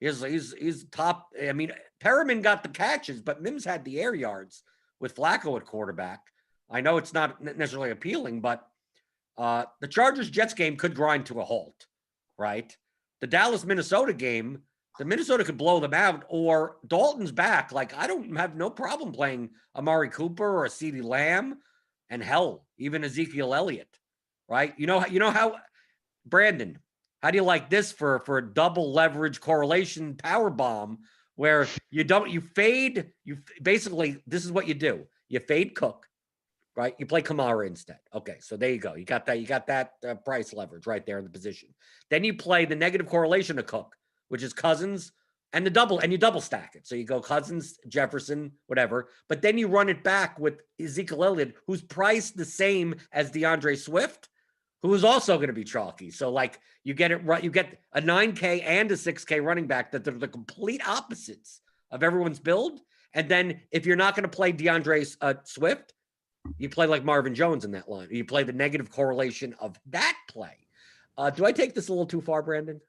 He's top. I mean, Perriman got the catches, but Mims had the air yards with Flacco at quarterback. I know it's not necessarily appealing, but the Chargers-Jets game could grind to a halt, right? The Dallas-Minnesota game, the Minnesota could blow them out, or Dalton's back. Like, I don't have no problem playing Amari Cooper or a CeeDee Lamb, and hell, even Ezekiel Elliott, right? You know how, Brandon, how do you like this for a double leverage correlation power bomb where you fade, basically, this is what you do. You fade Cook, right? You play Kamara instead. Okay, so there you go. You got that price leverage right there in the position. Then you play the negative correlation of Cook, which is Cousins, and you double stack it. So you go Cousins, Jefferson, whatever. But then you run it back with Ezekiel Elliott, who's priced the same as DeAndre Swift, who is also going to be chalky. So, like, you get it right. You get a 9K and a 6K running back that they're the complete opposites of everyone's build. And then if you're not going to play DeAndre Swift, you play like Marvin Jones in that line. You play the negative correlation of that play. Do I take this a little too far, Brandon?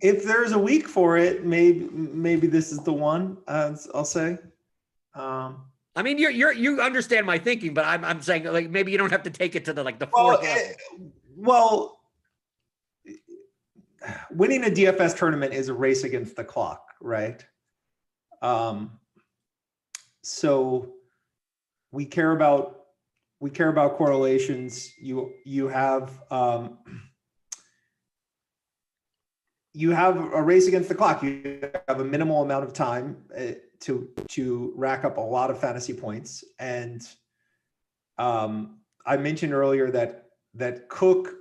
If there's a week for it, maybe this is the one. I'll say. I mean, you understand my thinking, but I'm saying, like, maybe you don't have to take it to the fourth level. Well, winning a DFS tournament is a race against the clock, right? So we care about correlations. You have a race against the clock. You have a minimal amount of time to rack up a lot of fantasy points. And I mentioned earlier that that Cook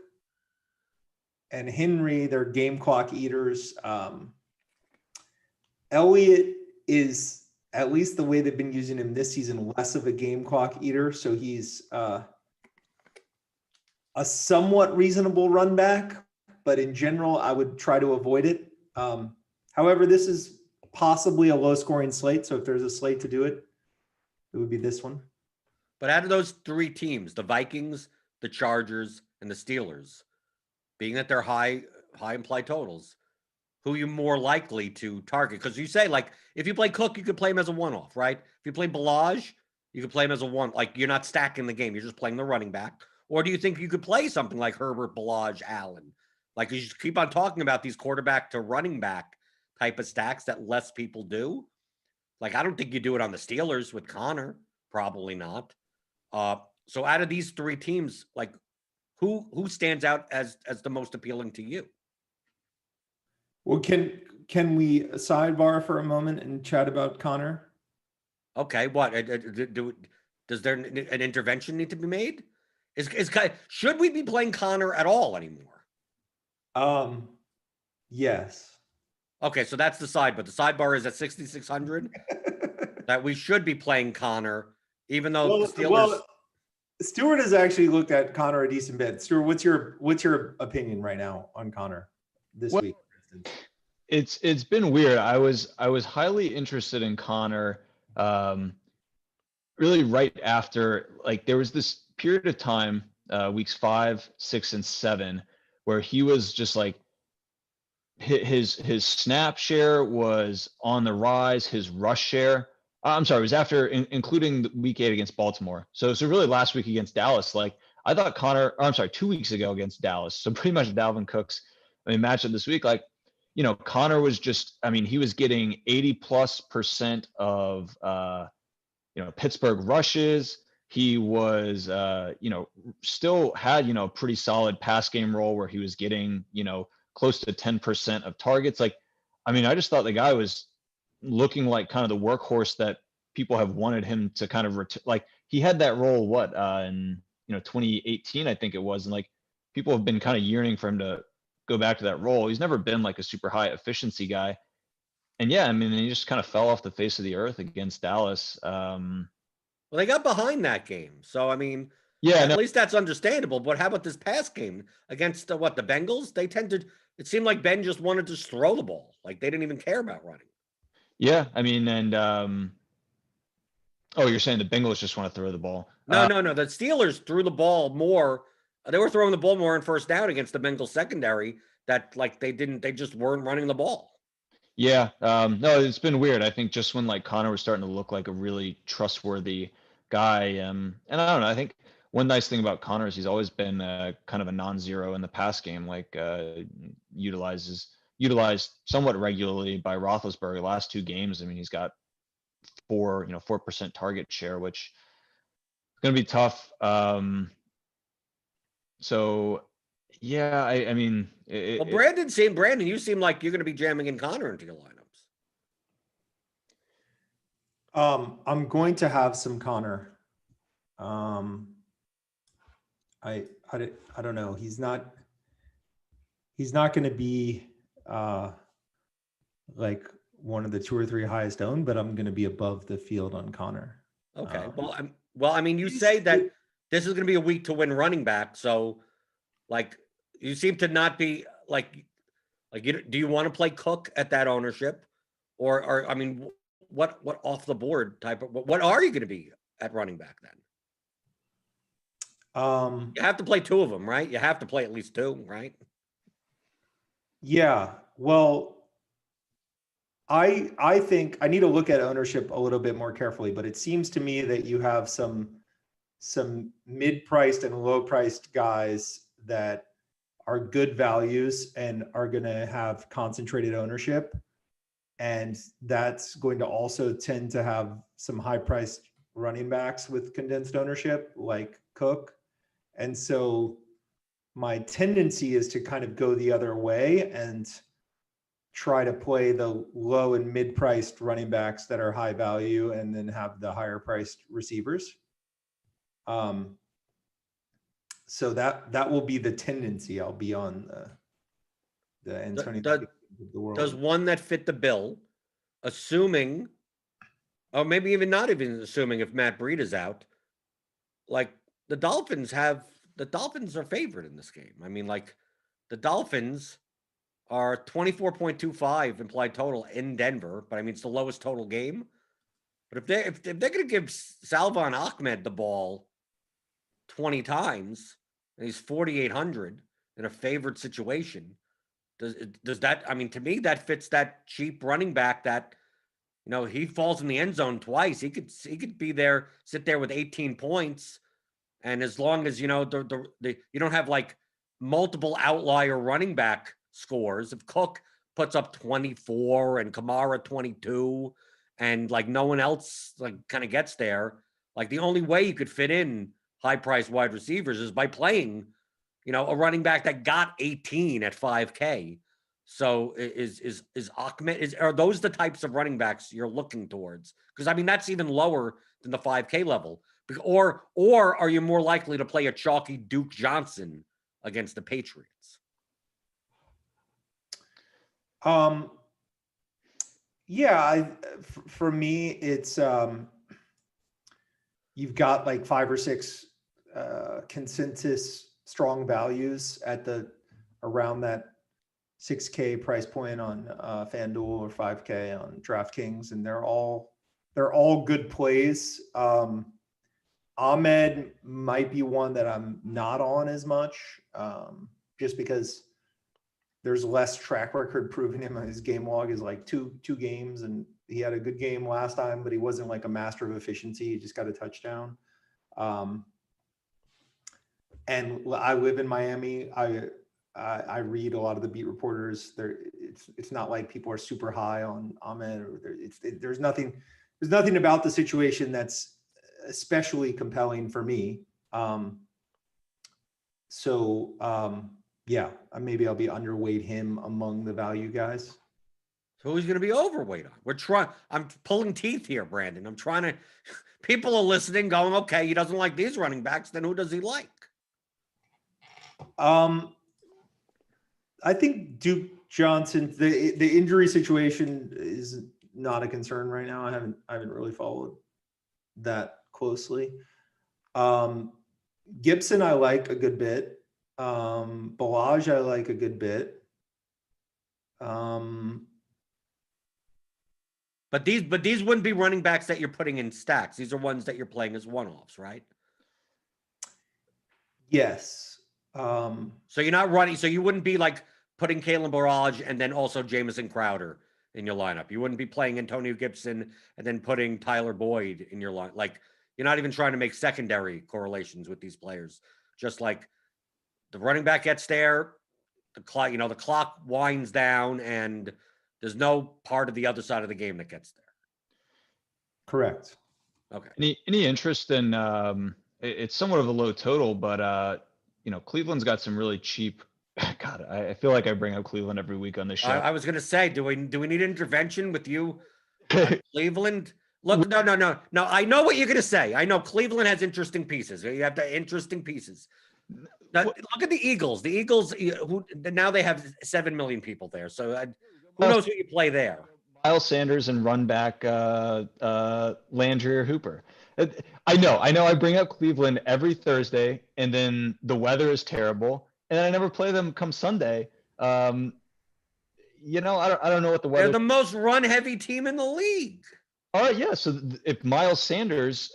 and Henry, they're game clock eaters. Elliott is, at least the way they've been using him this season, less of a game clock eater. So he's a somewhat reasonable run back, but in general, I would try to avoid it. However, this is possibly a low scoring slate. So if there's a slate to do it, it would be this one. But out of those three teams, the Vikings, the Chargers, and the Steelers, being that they're high implied totals, who are you more likely to target? Because you say, like, if you play Cook, you could play him as a one-off, right? If you play Balaj, you could play him as a one. Like, you're not stacking the game. You're just playing the running back. Or do you think you could play something like Herbert, Balaj, Allen? Like, you just keep on talking about these quarterback to running back type of stacks that less people do. Like, I don't think you do it on the Steelers with Connor. Probably not. So out of these three teams, like, who stands out as the most appealing to you? Well, can we sidebar for a moment and chat about Connor? Okay, what does there an intervention need to be made? Should we be playing Connor at all anymore? Yes. Okay, so that's the side, but the sidebar is at 6,600 that we should be playing Connor, even though the Steelers. Well, Stuart has actually looked at Connor a decent bit. Stuart, what's your opinion right now on Connor this week? It's been weird. I was highly interested in Connor, really right after, like, there was this period of time, weeks 5, 6, and 7, where he was just like his snap share was on the rise. His rush share. I'm sorry, it was after including the week 8 against Baltimore. So really last week against Dallas, like I thought Connor, or I'm sorry, 2 weeks ago against Dallas. So pretty much Dalvin Cook's, matchup this week, like, Connor was just, he was getting 80+% of, Pittsburgh rushes. He was, still had, pretty solid pass game role where he was getting, close to 10% of targets. Like, I just thought the guy was looking like kind of the workhorse that people have wanted him to kind of like he had that role in 2018 I think it was, and like people have been kind of yearning for him to go back to that role. He's never been like a super high efficiency guy, and yeah, he just kind of fell off the face of the earth against Dallas. Well, they got behind that game, so yeah, at least that's understandable. But how about this past game against the Bengals? They tended. It seemed like Ben just wanted to throw the ball. Like they didn't even care about running. Yeah, and oh, you're saying the Bengals just want to throw the ball? No. The Steelers threw the ball more. They were throwing the ball more on first down against the Bengals secondary. That they just weren't running the ball. Yeah, no, it's been weird. I think just when like Connor was starting to look like a really trustworthy guy, and I don't know. I think one nice thing about Connor is he's always been kind of a non-zero in the pass game, like utilized somewhat regularly by Roethlisberger. Last 2 games, he's got 4% target share, which is going to be tough. So yeah, Brandon, you seem like you're going to be jamming in Connor into your lineups. I'm going to have some Connor. I don't know. He's not going to be like one of the 2 or 3 highest owned, but I'm going to be above the field on Connor. Okay. You say that this is going to be a week to win running back. So like you seem to not be like do you want to play Cook at that ownership or what off the board type of, what are you going to be at running back then? You have to play 2 of them, right? You have to play at least 2, right? Yeah. Well, I think I need to look at ownership a little bit more carefully, but it seems to me that you have some mid-priced and low-priced guys that are good values and are going to have concentrated ownership. And that's going to also tend to have some high-priced running backs with condensed ownership like Cook. And so my tendency is to kind of go the other way and try to play the low and mid-priced running backs that are high value and then have the higher priced receivers. So that will be the tendency. I'll be on the Antonio Does, of the world. does one that fit the bill, assuming, or maybe even not even assuming if Matt Breed is out, like the Dolphins are favored in this game. I mean, like the Dolphins are 24.25 implied total in Denver, but I mean it's the lowest total game. But if they're going to give Salvon Ahmed the ball 20 times and he's 4,800 in a favored situation, does that? I mean, to me, that fits that cheap running back that he falls in the end zone twice. He could be there, sit there with 18 points, and as long as you don't have like multiple outlier running back scores. If Cook puts up 24 and Kamara 22, and like no one else like kind of gets there, like the only way you could fit in high-priced wide receivers is by playing, a running back that got 18 at 5K. So is Ahmed, are those the types of running backs you're looking towards? Because I mean that's even lower than the 5K level. Or are you more likely to play a chalky Duke Johnson against the Patriots? Yeah, for me, it's you've got like 5 or 6 consensus strong values at around that 6K price point on FanDuel or 5K on Draftkings, and they're all good plays. Ahmed might be one that I'm not on as much, just because there's less track record proving him. His game log is like two games, and he had a good game last time, but he wasn't like a master of efficiency. He just got a touchdown. And I live in Miami. I read a lot of the beat reporters. It's not like people are super high on Ahmed, or there's nothing about the situation that's especially compelling for me. Yeah, maybe I'll be underweight him among the value guys. So who's going to be overweight on? I'm pulling teeth here, Brandon. I'm trying to. People are listening, going, okay, he doesn't like these running backs. Then who does he like? I think Duke Johnson. The injury situation is not a concern right now. I haven't really followed that closely. Gibson, I like a good bit. Balaj, I like a good bit. But these wouldn't be running backs that you're putting in stacks. These are ones that you're playing as one-offs, right? Yes. So you're not running. So you wouldn't be like putting Kalen Barrage and then also Jamison Crowder in your lineup. You wouldn't be playing Antonio Gibson and then putting Tyler Boyd in your line. Like you're not even trying to make secondary correlations with these players. Just like the running back gets there, the clock winds down, and there's no part of the other side of the game that gets there. Correct. Okay. Any interest in it's somewhat of a low total, but Cleveland's got some really cheap. God, I feel like I bring up Cleveland every week on this show. I was going to say, do we need intervention with you, Cleveland? Look, no. I know what you're going to say. I know Cleveland has interesting pieces. You have the interesting pieces. Now, look at the Eagles. The Eagles, who now they have 7 million people there. So who knows who you play there? Miles Sanders and run back Landry or Hooper. I know. I bring up Cleveland every Thursday, and then the weather is terrible, and I never play them come Sunday. I don't know what the weather. They're the most run-heavy team in the league. All right, yeah. So if Miles Sanders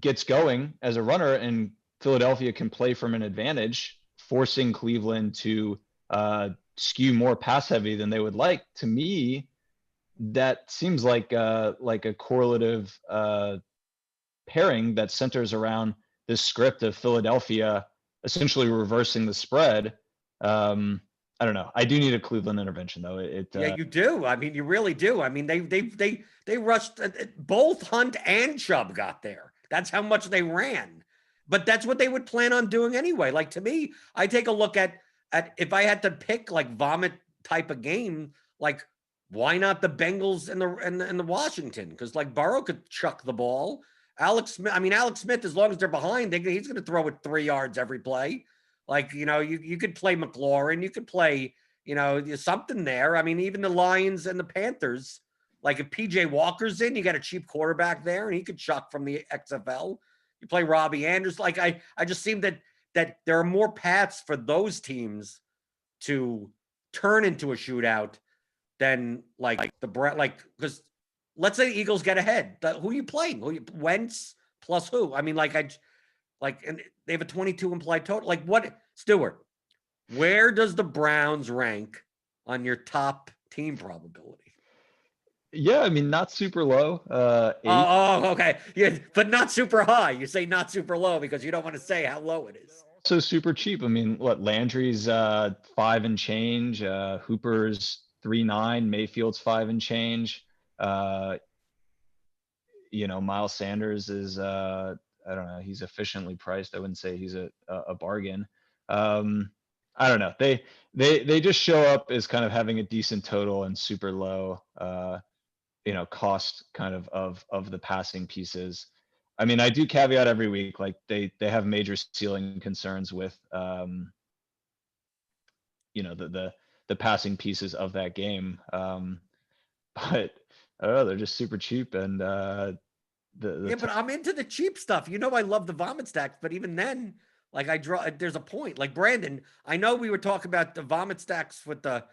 gets going as a runner and Philadelphia can play from an advantage, forcing Cleveland to skew more pass heavy than they would like, to me, that seems like a correlative pairing that centers around this script of Philadelphia essentially reversing the spread. I don't know. I do need a Cleveland intervention though. Yeah, you do. I mean, you really do. I mean, they rushed both Hunt and Chubb got there. That's how much they ran. But that's what they would plan on doing anyway. Like to me, I take a look at if I had to pick like vomit type of game, like why not the Bengals and the Washington? Because like Burrow could chuck the ball, Alex Smith, as long as they're behind, he's going to throw it 3 yards every play. Like, you could play McLaurin, you could play, there's something there. I mean, even the Lions and the Panthers, like if PJ Walker's in, you got a cheap quarterback there and he could chuck from the XFL. You play Robbie Anderson. Like I just seem that there are more paths for those teams to turn into a shootout than because let's say the Eagles get ahead. Who are you playing? Wentz plus who? I mean, and they have a 22 implied total. Like what, Stuart? Where does the Browns rank on your top team probability? Yeah, I mean, not super low. 8. Oh, okay. Yeah, but not super high. You say not super low because you don't want to say how low it is. So super cheap. I mean, Landry's 5 and change. Hooper's 3.9. Mayfield's 5 and change. Miles Sanders is I don't know. He's efficiently priced. I wouldn't say he's a bargain. I don't know. They just show up as kind of having a decent total and super low cost kind of the passing pieces. I mean, I do caveat every week, like they have major ceiling concerns with the passing pieces of that game. But I don't know, they're just super cheap and but I'm into the cheap stuff. I love the vomit stacks, but even then, like there's a point. Like Brandon, I know we were talking about the vomit stacks with the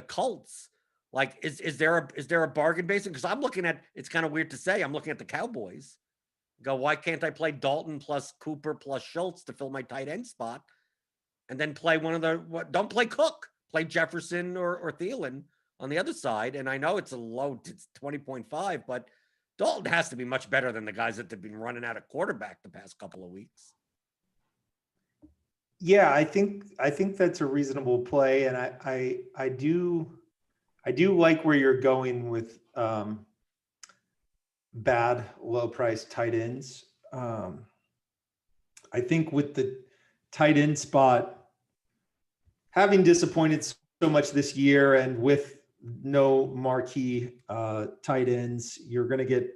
Colts. Like, is there a bargain basing? Because I'm looking at, it's kind of weird to say, I'm looking at the Cowboys. Go, why can't I play Dalton plus Cooper plus Schultz to fill my tight end spot? And then play don't play Cook, play Jefferson or Thielen on the other side. And I know it's it's 20.5, but Dalton has to be much better than the guys that have been running out of quarterback the past couple of weeks. Yeah, I think that's a reasonable play. And I do like where you're going with bad low price tight ends. I think with the tight end spot having disappointed so much this year and with no marquee tight ends, you're going to get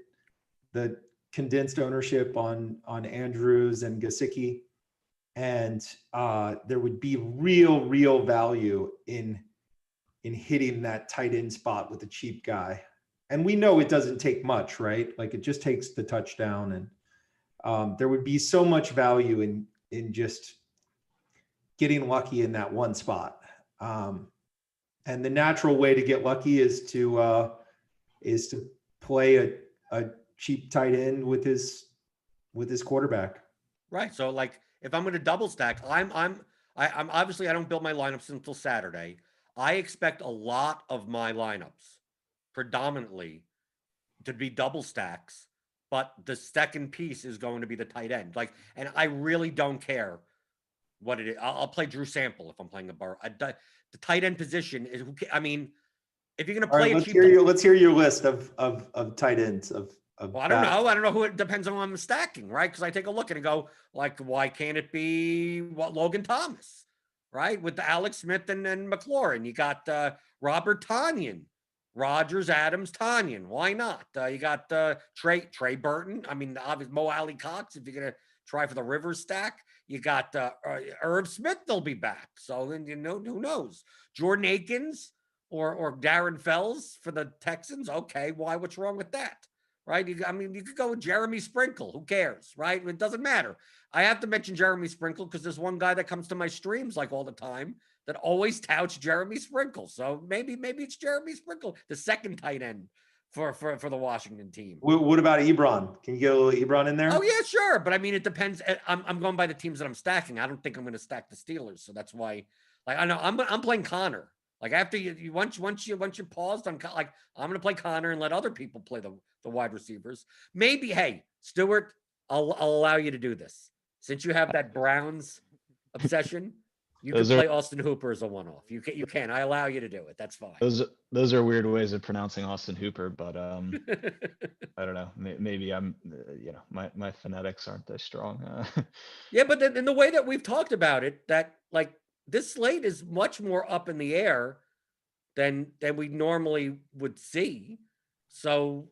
the condensed ownership on Andrews and Gesicki, and there would be real value in hitting that tight end spot with a cheap guy. And we know it doesn't take much, right? Like it just takes the touchdown, and there would be so much value in just getting lucky in that one spot. And the natural way to get lucky is to play a cheap tight end with his quarterback. Right. So like if I'm going to double stack, I'm obviously I don't build my lineups until Saturday. I expect a lot of my lineups predominantly to be double stacks, but the second piece is going to be the tight end. Like, and I really don't care what it is. I'll play Drew Sample if I'm playing the tight end position is. I mean, if you're going to play, let's hear your list of tight ends well, I don't know. I don't know who. It depends on who I'm stacking, right? Because I take a look and go like, why can't it be Logan Thomas, right? With the Alex Smith and McLaurin, you got Robert Tonyan, Rogers, Adams, Tonyan. Why not? You got Trey Burton. I mean, obviously Mo Alley Cox. If you're gonna try for the Rivers stack, you got Irv Smith. They'll be back. So then who knows? Jordan Akins or Darren Fells for the Texans. Okay, why? What's wrong with that? Right? You could go with Jeremy Sprinkle. Who cares? Right? It doesn't matter. I have to mention Jeremy Sprinkle because there's one guy that comes to my streams like all the time that always touts Jeremy Sprinkle. So maybe it's Jeremy Sprinkle, the second tight end for the Washington team. What about Ebron? Can you get a little Ebron in there? Oh yeah, sure. But I mean, it depends. I'm going by the teams that I'm stacking. I don't think I'm going to stack the Steelers. So that's why, like, I know I'm playing Connor. Like after you once you paused, I'm going to play Connor and let other people play the wide receivers. Maybe, hey, Stuart, I'll allow you to do this since you have that Browns obsession. You can play Austin Hooper as a one-off. You can. I allow you to do it. That's fine. Those are weird ways of pronouncing Austin Hooper, but I don't know. Maybe I'm my phonetics aren't that strong. Yeah, but then in the way that we've talked about it, that like this slate is much more up in the air than we normally would see. So,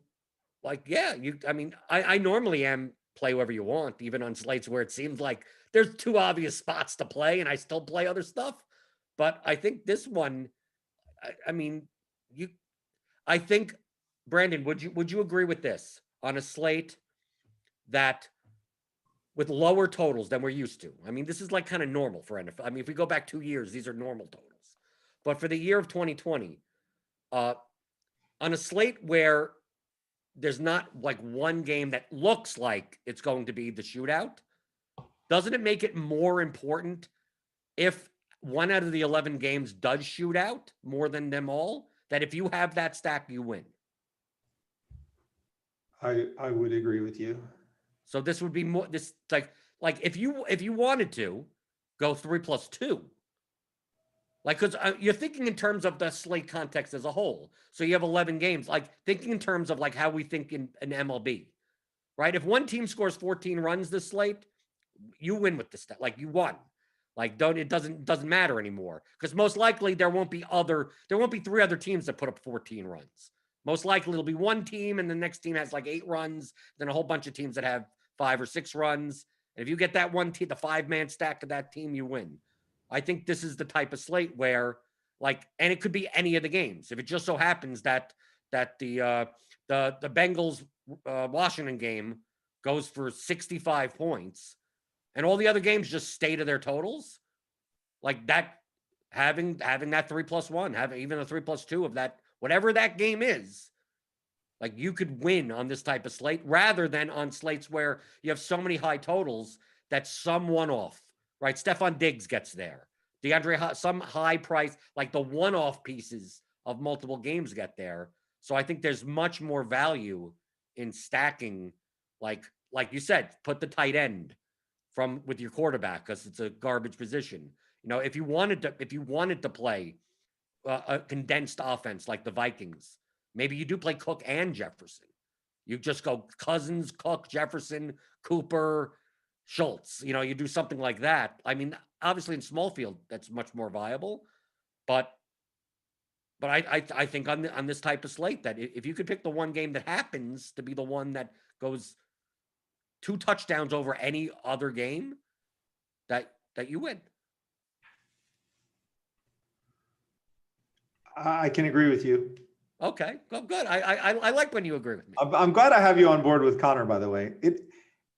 like, yeah, I normally am play whoever you want, even on slates where it seems like there's 2 obvious spots to play and I still play other stuff. But I think this one, I mean, I think, Brandon, would you agree with this on a slate that with lower totals than we're used to? I mean, this is like kind of normal for NFL. I mean, if we go back 2 years, these are normal totals. But for the year of 2020, on a slate where there's not like one game that looks like it's going to be the shootout, doesn't it make it more important if 1 out of the 11 games does shoot out more than them all, that if you have that stack, you win? I would agree with you. So this would be more this like if you wanted to go 3+2, like, because you're thinking in terms of the slate context as a whole. So you have 11 games, like thinking in terms of like how we think in an MLB, right? If one team scores 14 runs this slate, you win with the stat, like you won. Like it doesn't matter anymore, because most likely there won't be 3 other teams that put up 14 runs. Most likely it'll be one team and the next team has like 8 runs, then a whole bunch of teams that have 5 or 6 runs. And if you get that one team, the 5-man stack of that team, you win. I think this is the type of slate where, like, and it could be any of the games. If it just so happens that the Bengals Washington game goes for 65 points, and all the other games just stay to their totals, like that, having that 3+1, having even a 3+2 of that, whatever that game is, like you could win on this type of slate rather than on slates where you have so many high totals that some one-off, right? Stephon Diggs gets there. some high price, like the one-off pieces of multiple games get there. So I think there's much more value in stacking, like you said, put the tight end with your quarterback because it's a garbage position. You know, if you wanted to play a condensed offense like the Vikings, maybe you do play Cook and Jefferson. You just go Cousins, Cook, Jefferson, Cooper, Schultz. You know, you do something like that. I mean, obviously in small field, that's much more viable. But I think on this type of slate that if you could pick the one game that happens to be the one that goes 2 touchdowns over any other game, that you win. I can agree with you. Okay, well, good. I like when you agree with me. I'm glad I have you on board with Connor, by the way.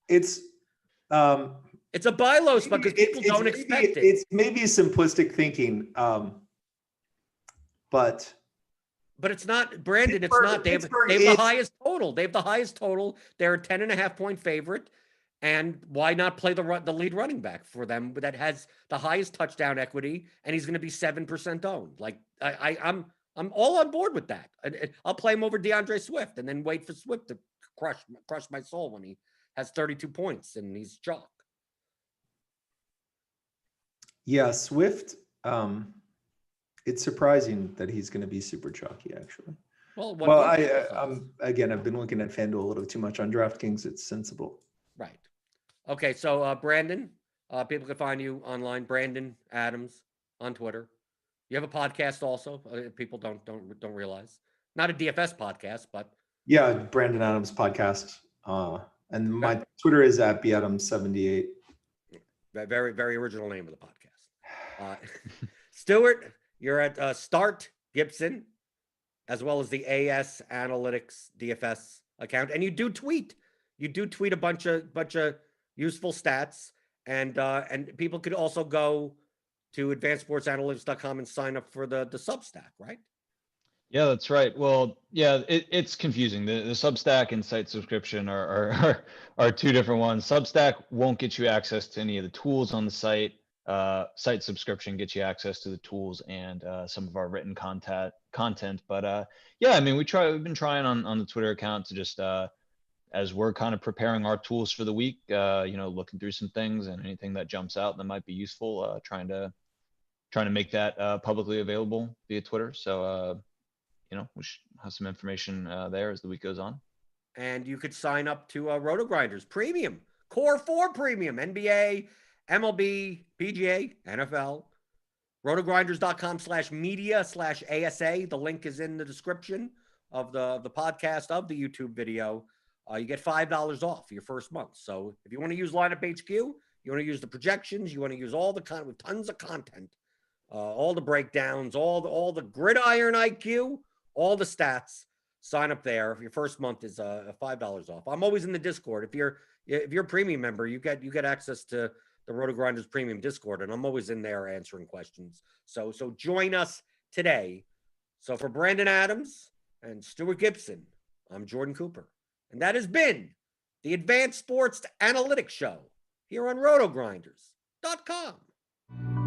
It's a buy low spot because people don't expect it. It's maybe simplistic thinking, but it's not, Brandon. It's not. They have the highest total. They have the highest total. They're a 10.5-point favorite, and why not play the lead running back for them that has the highest touchdown equity, and he's going to be 7% owned. Like I'm all on board with that. I'll play him over DeAndre Swift and then wait for Swift to crush my soul when he has 32 points and he's chalk. Yeah, Swift. It's surprising that he's going to be super chalky, actually. Well, I've been looking at FanDuel a little too much on DraftKings. It's sensible. Right. Okay, so Brandon, people can find you online, Brandon Adams on Twitter. You have a podcast also. People don't realize. Not a DFS podcast, but yeah, Brandon Adams podcast. And my Twitter is at badams78. Very, very original name of the podcast. Stuart, you're at Start Gibson, as well as the AS Analytics DFS account, and you do tweet. You do tweet a bunch of useful stats, and people could also go to advancedsportsanalytics.com and sign up for the Substack, right? Yeah, that's right. Well, yeah, it's confusing. The Substack and site subscription are 2 different ones. Substack won't get you access to any of the tools on the site. Site subscription gets you access to the tools and some of our written content. But yeah, I mean, we've been trying on the Twitter account to just as we're kind of preparing our tools for the week, looking through some things and anything that jumps out that might be useful, trying to make that publicly available via Twitter. So, we should have some information there as the week goes on. And you could sign up to Rotogrinders Premium, Core 4 Premium, NBA, MLB, PGA, NFL. Rotogrinders.com/media/ASA. The link is in the description of the podcast, of the YouTube video. you get $5 off your first month. So if you want to use Lineup HQ, you want to use the projections, you want to use all the with tons of content, all the breakdowns, all the gridiron IQ, all the stats. Sign up there. If your first month is $5 off. I'm always in the Discord. If you're a premium member, you get access to the Rotogrinders premium Discord, and I'm always in there answering questions. So join us today. So for Brandon Adams and Stuart Gibson, I'm Jordan Cooper, and that has been the Advanced Sports Analytics Show here on Rotogrinders.com.